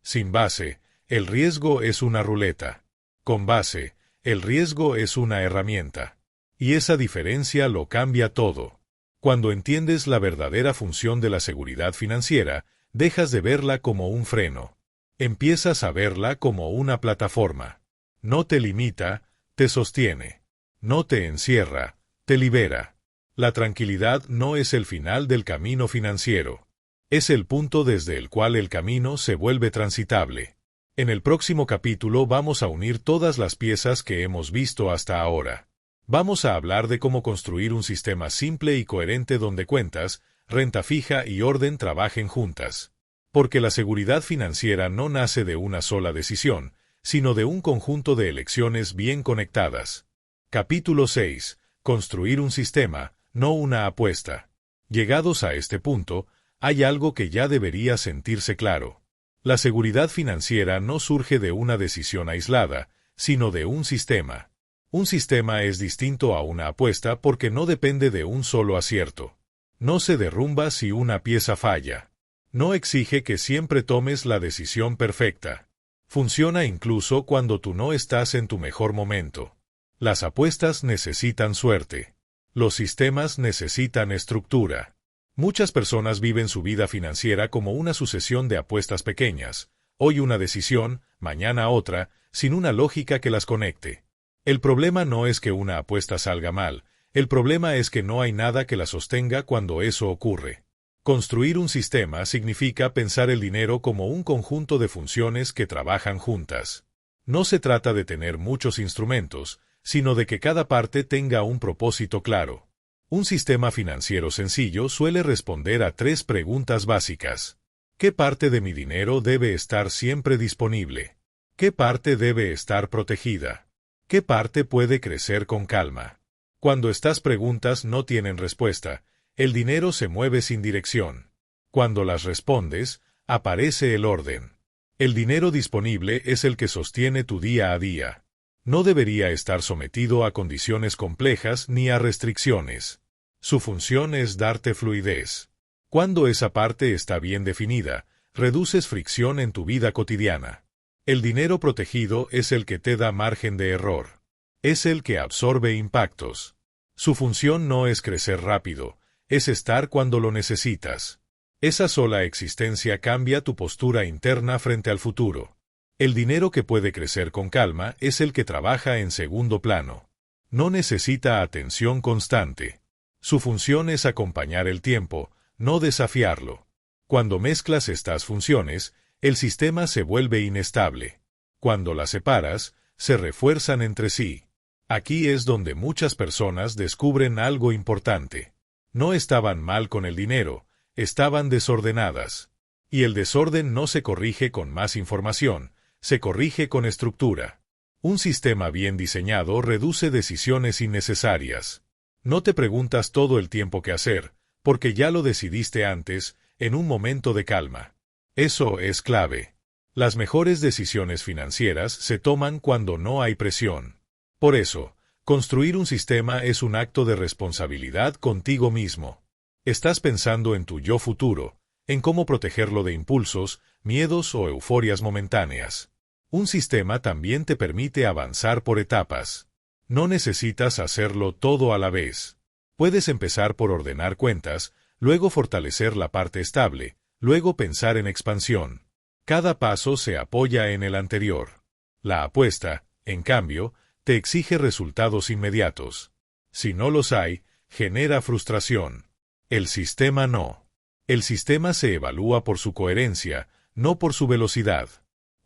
Sin base, el riesgo es una ruleta. Con base, el riesgo es una herramienta. Y esa diferencia lo cambia todo. Cuando entiendes la verdadera función de la seguridad financiera, dejas de verla como un freno. Empiezas a verla como una plataforma. No te limita, te sostiene. No te encierra, te libera. La tranquilidad no es el final del camino financiero. Es el punto desde el cual el camino se vuelve transitable. En el próximo capítulo vamos a unir todas las piezas que hemos visto hasta ahora. Vamos a hablar de cómo construir un sistema simple y coherente donde cuentas, renta fija y orden trabajen juntas. Porque la seguridad financiera no nace de una sola decisión, sino de un conjunto de elecciones bien conectadas. Capítulo 6. Construir un sistema, no una apuesta. Llegados a este punto, hay algo que ya debería sentirse claro. La seguridad financiera no surge de una decisión aislada, sino de un sistema. Un sistema es distinto a una apuesta porque no depende de un solo acierto. No se derrumba si una pieza falla. No exige que siempre tomes la decisión perfecta. Funciona incluso cuando tú no estás en tu mejor momento. Las apuestas necesitan suerte. Los sistemas necesitan estructura. Muchas personas viven su vida financiera como una sucesión de apuestas pequeñas. Hoy una decisión, mañana otra, sin una lógica que las conecte. El problema no es que una apuesta salga mal, el problema es que no hay nada que la sostenga cuando eso ocurre. Construir un sistema significa pensar el dinero como un conjunto de funciones que trabajan juntas. No se trata de tener muchos instrumentos, sino de que cada parte tenga un propósito claro. Un sistema financiero sencillo suele responder a 3 preguntas básicas. ¿Qué parte de mi dinero debe estar siempre disponible? ¿Qué parte debe estar protegida? ¿Qué parte puede crecer con calma? Cuando estas preguntas no tienen respuesta, el dinero se mueve sin dirección. Cuando las respondes, aparece el orden. El dinero disponible es el que sostiene tu día a día. No debería estar sometido a condiciones complejas ni a restricciones. Su función es darte fluidez. Cuando esa parte está bien definida, reduces fricción en tu vida cotidiana. El dinero protegido es el que te da margen de error. Es el que absorbe impactos. Su función no es crecer rápido, es estar cuando lo necesitas. Esa sola existencia cambia tu postura interna frente al futuro. El dinero que puede crecer con calma es el que trabaja en segundo plano. No necesita atención constante. Su función es acompañar el tiempo, no desafiarlo. Cuando mezclas estas funciones, el sistema se vuelve inestable. Cuando las separas, se refuerzan entre sí. Aquí es donde muchas personas descubren algo importante. No estaban mal con el dinero, estaban desordenadas. Y el desorden no se corrige con más información, se corrige con estructura. Un sistema bien diseñado reduce decisiones innecesarias. No te preguntas todo el tiempo qué hacer, porque ya lo decidiste antes, en un momento de calma. Eso es clave. Las mejores decisiones financieras se toman cuando no hay presión. Por eso, construir un sistema es un acto de responsabilidad contigo mismo. Estás pensando en tu yo futuro, en cómo protegerlo de impulsos, miedos o euforias momentáneas. Un sistema también te permite avanzar por etapas. No necesitas hacerlo todo a la vez. Puedes empezar por ordenar cuentas, luego fortalecer la parte estable, luego pensar en expansión. Cada paso se apoya en el anterior. La apuesta, en cambio, te exige resultados inmediatos. Si no los hay, genera frustración. El sistema no. El sistema se evalúa por su coherencia, no por su velocidad.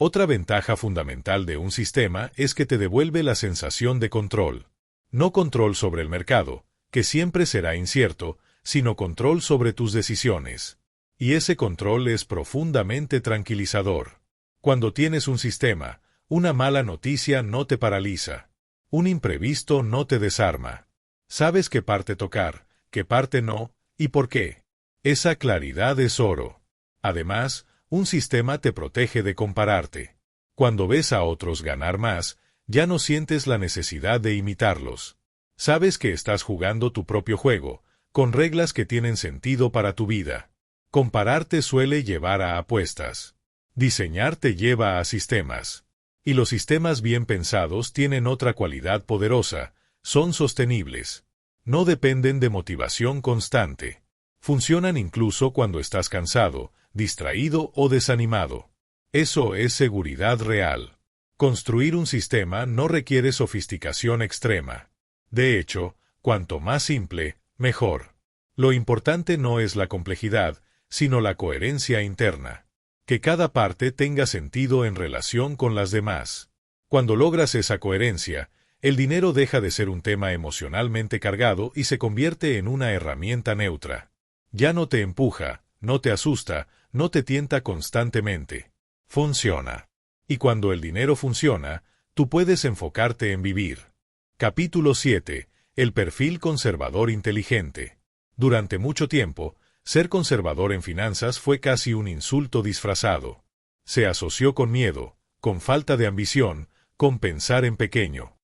Otra ventaja fundamental de un sistema es que te devuelve la sensación de control. No control sobre el mercado, que siempre será incierto, sino control sobre tus decisiones. Y ese control es profundamente tranquilizador. Cuando tienes un sistema, una mala noticia no te paraliza. Un imprevisto no te desarma. Sabes qué parte tocar, qué parte no, y por qué. Esa claridad es oro. Además, un sistema te protege de compararte. Cuando ves a otros ganar más, ya no sientes la necesidad de imitarlos. Sabes que estás jugando tu propio juego, con reglas que tienen sentido para tu vida. Compararte suele llevar a apuestas. Diseñar te lleva a sistemas. Y los sistemas bien pensados tienen otra cualidad poderosa: son sostenibles. No dependen de motivación constante. Funcionan incluso cuando estás cansado, distraído o desanimado. Eso es seguridad real. Construir un sistema no requiere sofisticación extrema. De hecho, cuanto más simple, mejor. Lo importante no es la complejidad, sino la coherencia interna. Que cada parte tenga sentido en relación con las demás. Cuando logras esa coherencia, el dinero deja de ser un tema emocionalmente cargado y se convierte en una herramienta neutra. Ya no te empuja, no te asusta, no te tienta constantemente. Funciona. Y cuando el dinero funciona, tú puedes enfocarte en vivir. Capítulo 7. El perfil conservador inteligente. Durante mucho tiempo, ser conservador en finanzas fue casi un insulto disfrazado. Se asoció con miedo, con falta de ambición, con pensar en pequeño.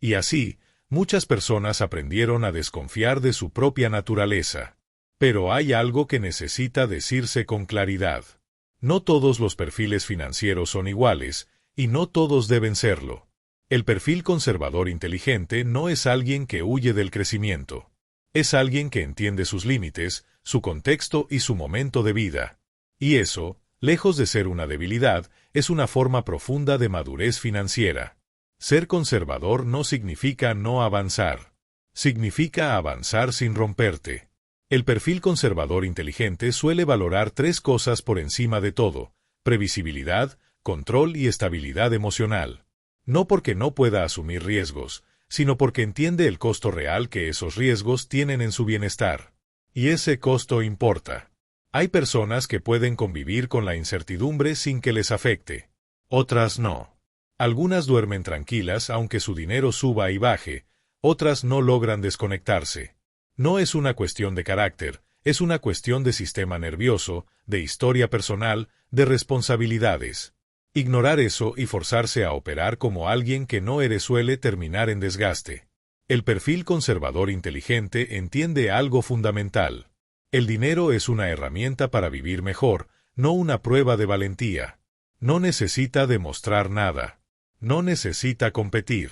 Y así, muchas personas aprendieron a desconfiar de su propia naturaleza. Pero hay algo que necesita decirse con claridad. No todos los perfiles financieros son iguales, y no todos deben serlo. El perfil conservador inteligente no es alguien que huye del crecimiento. Es alguien que entiende sus límites, su contexto y su momento de vida. Y eso, lejos de ser una debilidad, es una forma profunda de madurez financiera. Ser conservador no significa no avanzar. Significa avanzar sin romperte. El perfil conservador inteligente suele valorar tres cosas por encima de todo: previsibilidad, control y estabilidad emocional. No porque no pueda asumir riesgos, sino porque entiende el costo real que esos riesgos tienen en su bienestar. Y ese costo importa. Hay personas que pueden convivir con la incertidumbre sin que les afecte. Otras no. Algunas duermen tranquilas aunque su dinero suba y baje, otras no logran desconectarse. No es una cuestión de carácter, es una cuestión de sistema nervioso, de historia personal, de responsabilidades. Ignorar eso y forzarse a operar como alguien que no eres suele terminar en desgaste. El perfil conservador inteligente entiende algo fundamental. El dinero es una herramienta para vivir mejor, no una prueba de valentía. No necesita demostrar nada. No necesita competir.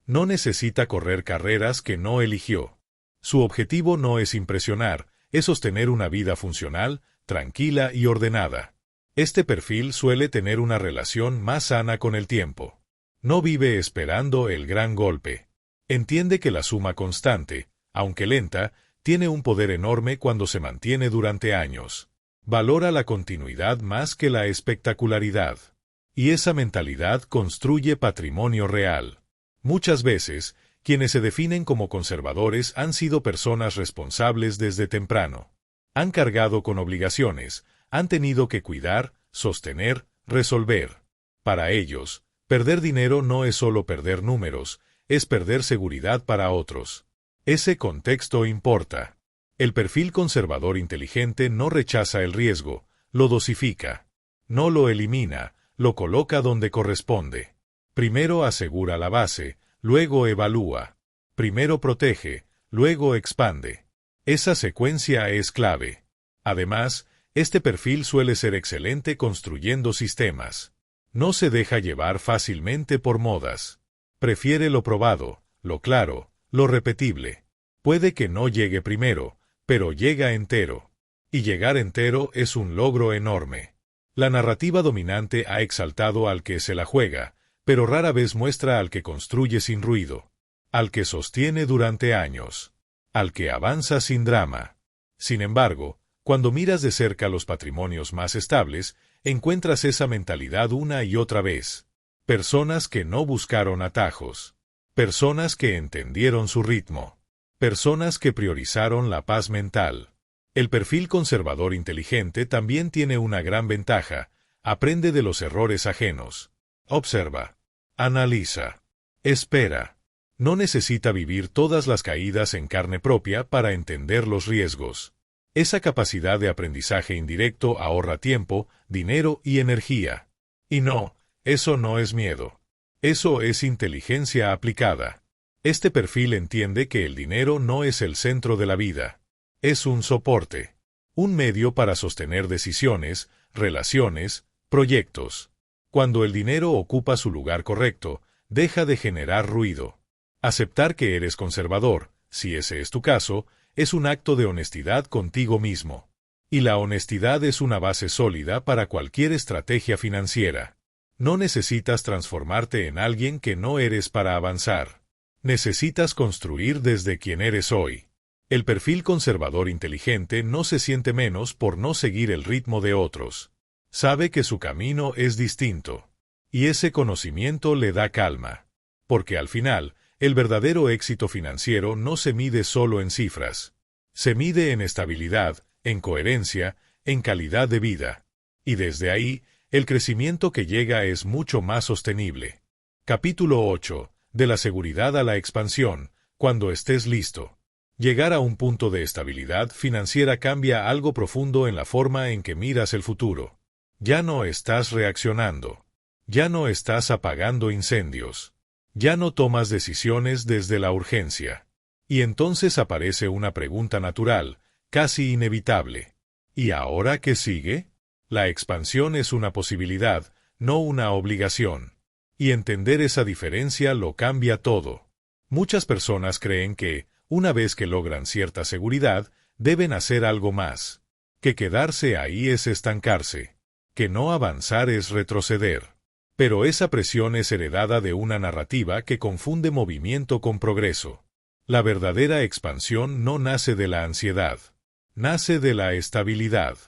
No necesita correr carreras que no eligió. Su objetivo no es impresionar, es sostener una vida funcional, tranquila y ordenada. Este perfil suele tener una relación más sana con el tiempo. No vive esperando el gran golpe. Entiende que la suma constante, aunque lenta, tiene un poder enorme cuando se mantiene durante años. Valora la continuidad más que la espectacularidad. Y esa mentalidad construye patrimonio real. Muchas veces, quienes se definen como conservadores han sido personas responsables desde temprano. Han cargado con obligaciones, han tenido que cuidar, sostener, resolver. Para ellos, perder dinero no es solo perder números, es perder seguridad para otros. Ese contexto importa. El perfil conservador inteligente no rechaza el riesgo, lo dosifica. No lo elimina, lo coloca donde corresponde. Primero asegura la base, luego evalúa. Primero protege, luego expande. Esa secuencia es clave. Además, este perfil suele ser excelente construyendo sistemas. No se deja llevar fácilmente por modas. Prefiere lo probado, lo claro, lo repetible. Puede que no llegue primero, pero llega entero. Y llegar entero es un logro enorme. La narrativa dominante ha exaltado al que se la juega, pero rara vez muestra al que construye sin ruido, al que sostiene durante años, al que avanza sin drama. Sin embargo, cuando miras de cerca los patrimonios más estables, encuentras esa mentalidad una y otra vez. Personas que no buscaron atajos. Personas que entendieron su ritmo. Personas que priorizaron la paz mental. El perfil conservador inteligente también tiene una gran ventaja: aprende de los errores ajenos. Observa. Analiza. Espera. No necesita vivir todas las caídas en carne propia para entender los riesgos. Esa capacidad de aprendizaje indirecto ahorra tiempo, dinero y energía. Y no, eso no es miedo. Eso es inteligencia aplicada. Este perfil entiende que el dinero no es el centro de la vida. Es un soporte. Un medio para sostener decisiones, relaciones, proyectos. Cuando el dinero ocupa su lugar correcto, deja de generar ruido. Aceptar que eres conservador, si ese es tu caso, es un acto de honestidad contigo mismo. Y la honestidad es una base sólida para cualquier estrategia financiera. No necesitas transformarte en alguien que no eres para avanzar. Necesitas construir desde quien eres hoy. El perfil conservador inteligente no se siente menos por no seguir el ritmo de otros. Sabe que su camino es distinto. Y ese conocimiento le da calma. Porque al final, el verdadero éxito financiero no se mide solo en cifras. Se mide en estabilidad, en coherencia, en calidad de vida. Y desde ahí, el crecimiento que llega es mucho más sostenible. Capítulo 8. De la seguridad a la expansión, cuando estés listo. Llegar a un punto de estabilidad financiera cambia algo profundo en la forma en que miras el futuro. Ya no estás reaccionando. Ya no estás apagando incendios. Ya no tomas decisiones desde la urgencia. Y entonces aparece una pregunta natural, casi inevitable. ¿Y ahora qué sigue? La expansión es una posibilidad, no una obligación. Y entender esa diferencia lo cambia todo. Muchas personas creen que, una vez que logran cierta seguridad, deben hacer algo más. Que quedarse ahí es estancarse. Que no avanzar es retroceder. Pero esa presión es heredada de una narrativa que confunde movimiento con progreso. La verdadera expansión no nace de la ansiedad. Nace de la estabilidad.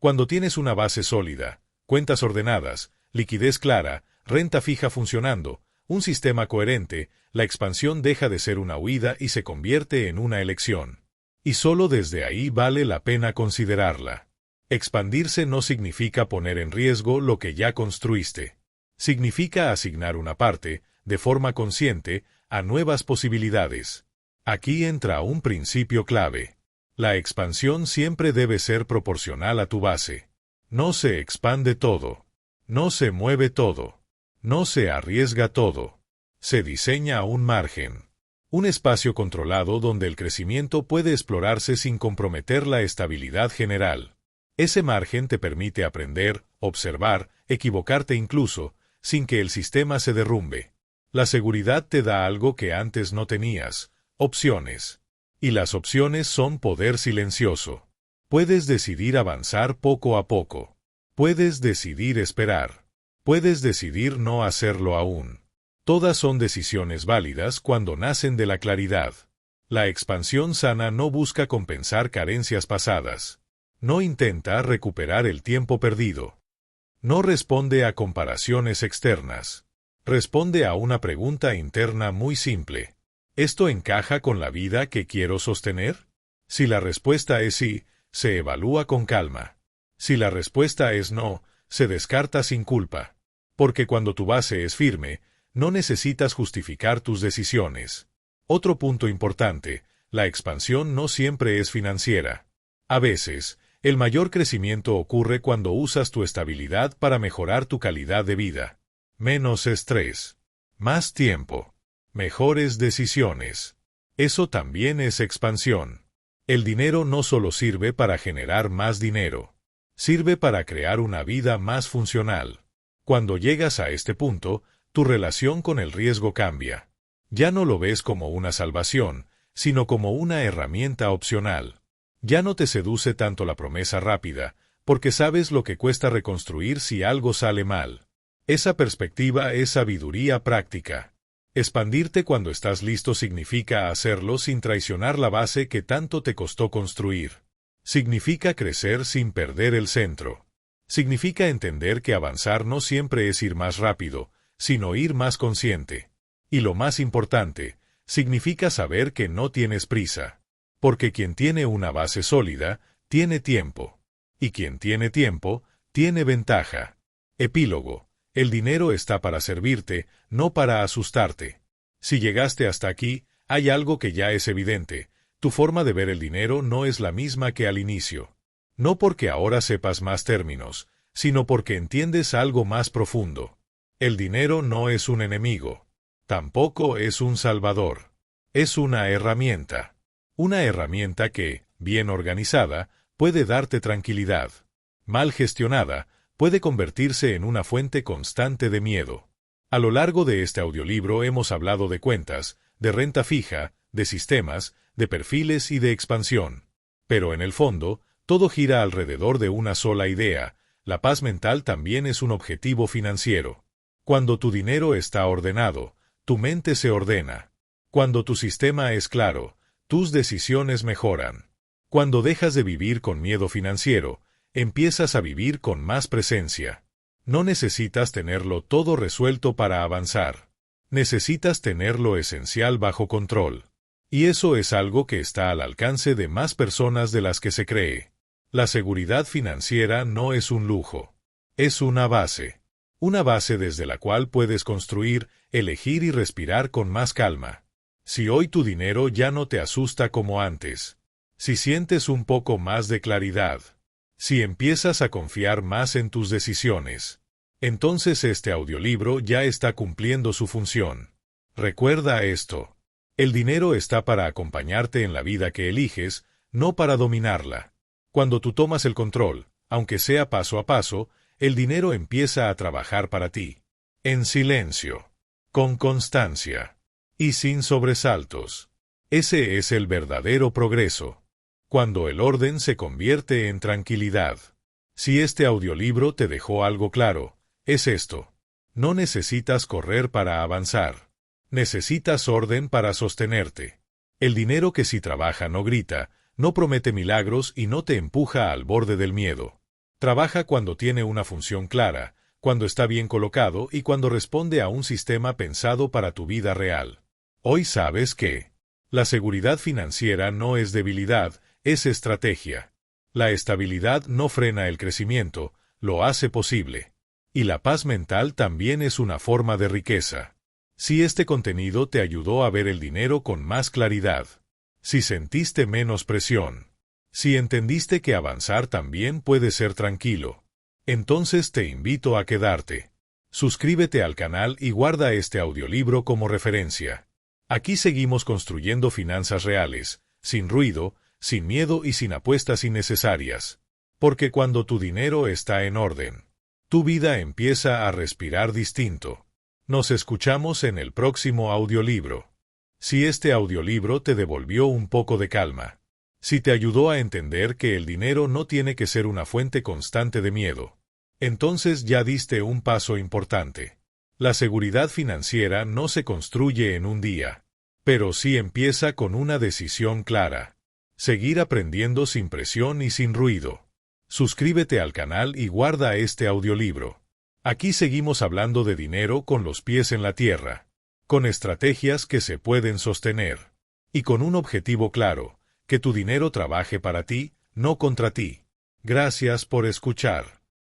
Cuando tienes una base sólida, cuentas ordenadas, liquidez clara, renta fija funcionando, un sistema coherente, la expansión deja de ser una huida y se convierte en una elección. Y solo desde ahí vale la pena considerarla. Expandirse no significa poner en riesgo lo que ya construiste. Significa asignar una parte, de forma consciente, a nuevas posibilidades. Aquí entra un principio clave. La expansión siempre debe ser proporcional a tu base. No se expande todo. No se mueve todo. No se arriesga todo. Se diseña un margen. Un espacio controlado donde el crecimiento puede explorarse sin comprometer la estabilidad general. Ese margen te permite aprender, observar, equivocarte incluso, sin que el sistema se derrumbe. La seguridad te da algo que antes no tenías: opciones. Y las opciones son poder silencioso. Puedes decidir avanzar poco a poco. Puedes decidir esperar. Puedes decidir no hacerlo aún. Todas son decisiones válidas cuando nacen de la claridad. La expansión sana no busca compensar carencias pasadas. No intenta recuperar el tiempo perdido. No responde a comparaciones externas. Responde a una pregunta interna muy simple. ¿Esto encaja con la vida que quiero sostener? Si la respuesta es sí, se evalúa con calma. Si la respuesta es no, se descarta sin culpa. Porque cuando tu base es firme, no necesitas justificar tus decisiones. Otro punto importante: la expansión no siempre es financiera. A veces, el mayor crecimiento ocurre cuando usas tu estabilidad para mejorar tu calidad de vida. Menos estrés. Más tiempo. Mejores decisiones. Eso también es expansión. El dinero no solo sirve para generar más dinero. Sirve para crear una vida más funcional. Cuando llegas a este punto, tu relación con el riesgo cambia. Ya no lo ves como una salvación, sino como una herramienta opcional. Ya no te seduce tanto la promesa rápida, porque sabes lo que cuesta reconstruir si algo sale mal. Esa perspectiva es sabiduría práctica. Expandirte cuando estás listo significa hacerlo sin traicionar la base que tanto te costó construir. Significa crecer sin perder el centro. Significa entender que avanzar no siempre es ir más rápido, sino ir más consciente. Y lo más importante, significa saber que no tienes prisa. Porque quien tiene una base sólida, tiene tiempo. Y quien tiene tiempo, tiene ventaja. Epílogo. El dinero está para servirte, no para asustarte. Si llegaste hasta aquí, hay algo que ya es evidente. Tu forma de ver el dinero no es la misma que al inicio. No porque ahora sepas más términos, sino porque entiendes algo más profundo. El dinero no es un enemigo. Tampoco es un salvador. Es una herramienta. Una herramienta que, bien organizada, puede darte tranquilidad. Mal gestionada, puede convertirse en una fuente constante de miedo. A lo largo de este audiolibro hemos hablado de cuentas, de renta fija, de sistemas, de perfiles y de expansión. Pero en el fondo, todo gira alrededor de una sola idea: la paz mental también es un objetivo financiero. Cuando tu dinero está ordenado, tu mente se ordena. Cuando tu sistema es claro, tus decisiones mejoran. Cuando dejas de vivir con miedo financiero, empiezas a vivir con más presencia. No necesitas tenerlo todo resuelto para avanzar. Necesitas tener lo esencial bajo control. Y eso es algo que está al alcance de más personas de las que se cree. La seguridad financiera no es un lujo. Es una base. Una base desde la cual puedes construir, elegir y respirar con más calma. Si hoy tu dinero ya no te asusta como antes. Si sientes un poco más de claridad. Si empiezas a confiar más en tus decisiones. Entonces este audiolibro ya está cumpliendo su función. Recuerda esto. El dinero está para acompañarte en la vida que eliges, no para dominarla. Cuando tú tomas el control, aunque sea paso a paso, el dinero empieza a trabajar para ti. En silencio. Con constancia. Y sin sobresaltos. Ese es el verdadero progreso. Cuando el orden se convierte en tranquilidad. Si este audiolibro te dejó algo claro, es esto. No necesitas correr para avanzar. Necesitas orden para sostenerte. El dinero que si trabaja no grita, no promete milagros y no te empuja al borde del miedo. Trabaja cuando tiene una función clara, cuando está bien colocado y cuando responde a un sistema pensado para tu vida real. Hoy sabes que la seguridad financiera no es debilidad, es estrategia. La estabilidad no frena el crecimiento, lo hace posible. Y la paz mental también es una forma de riqueza. Si este contenido te ayudó a ver el dinero con más claridad, si sentiste menos presión, si entendiste que avanzar también puede ser tranquilo, entonces te invito a quedarte. Suscríbete al canal y guarda este audiolibro como referencia. Aquí seguimos construyendo finanzas reales, sin ruido, sin miedo y sin apuestas innecesarias. Porque cuando tu dinero está en orden, tu vida empieza a respirar distinto. Nos escuchamos en el próximo audiolibro. Si este audiolibro te devolvió un poco de calma, si te ayudó a entender que el dinero no tiene que ser una fuente constante de miedo, entonces ya diste un paso importante. La seguridad financiera no se construye en un día, pero sí empieza con una decisión clara. Seguir aprendiendo sin presión y sin ruido. Suscríbete al canal y guarda este audiolibro. Aquí seguimos hablando de dinero con los pies en la tierra, con estrategias que se pueden sostener, y con un objetivo claro: que tu dinero trabaje para ti, no contra ti. Gracias por escuchar.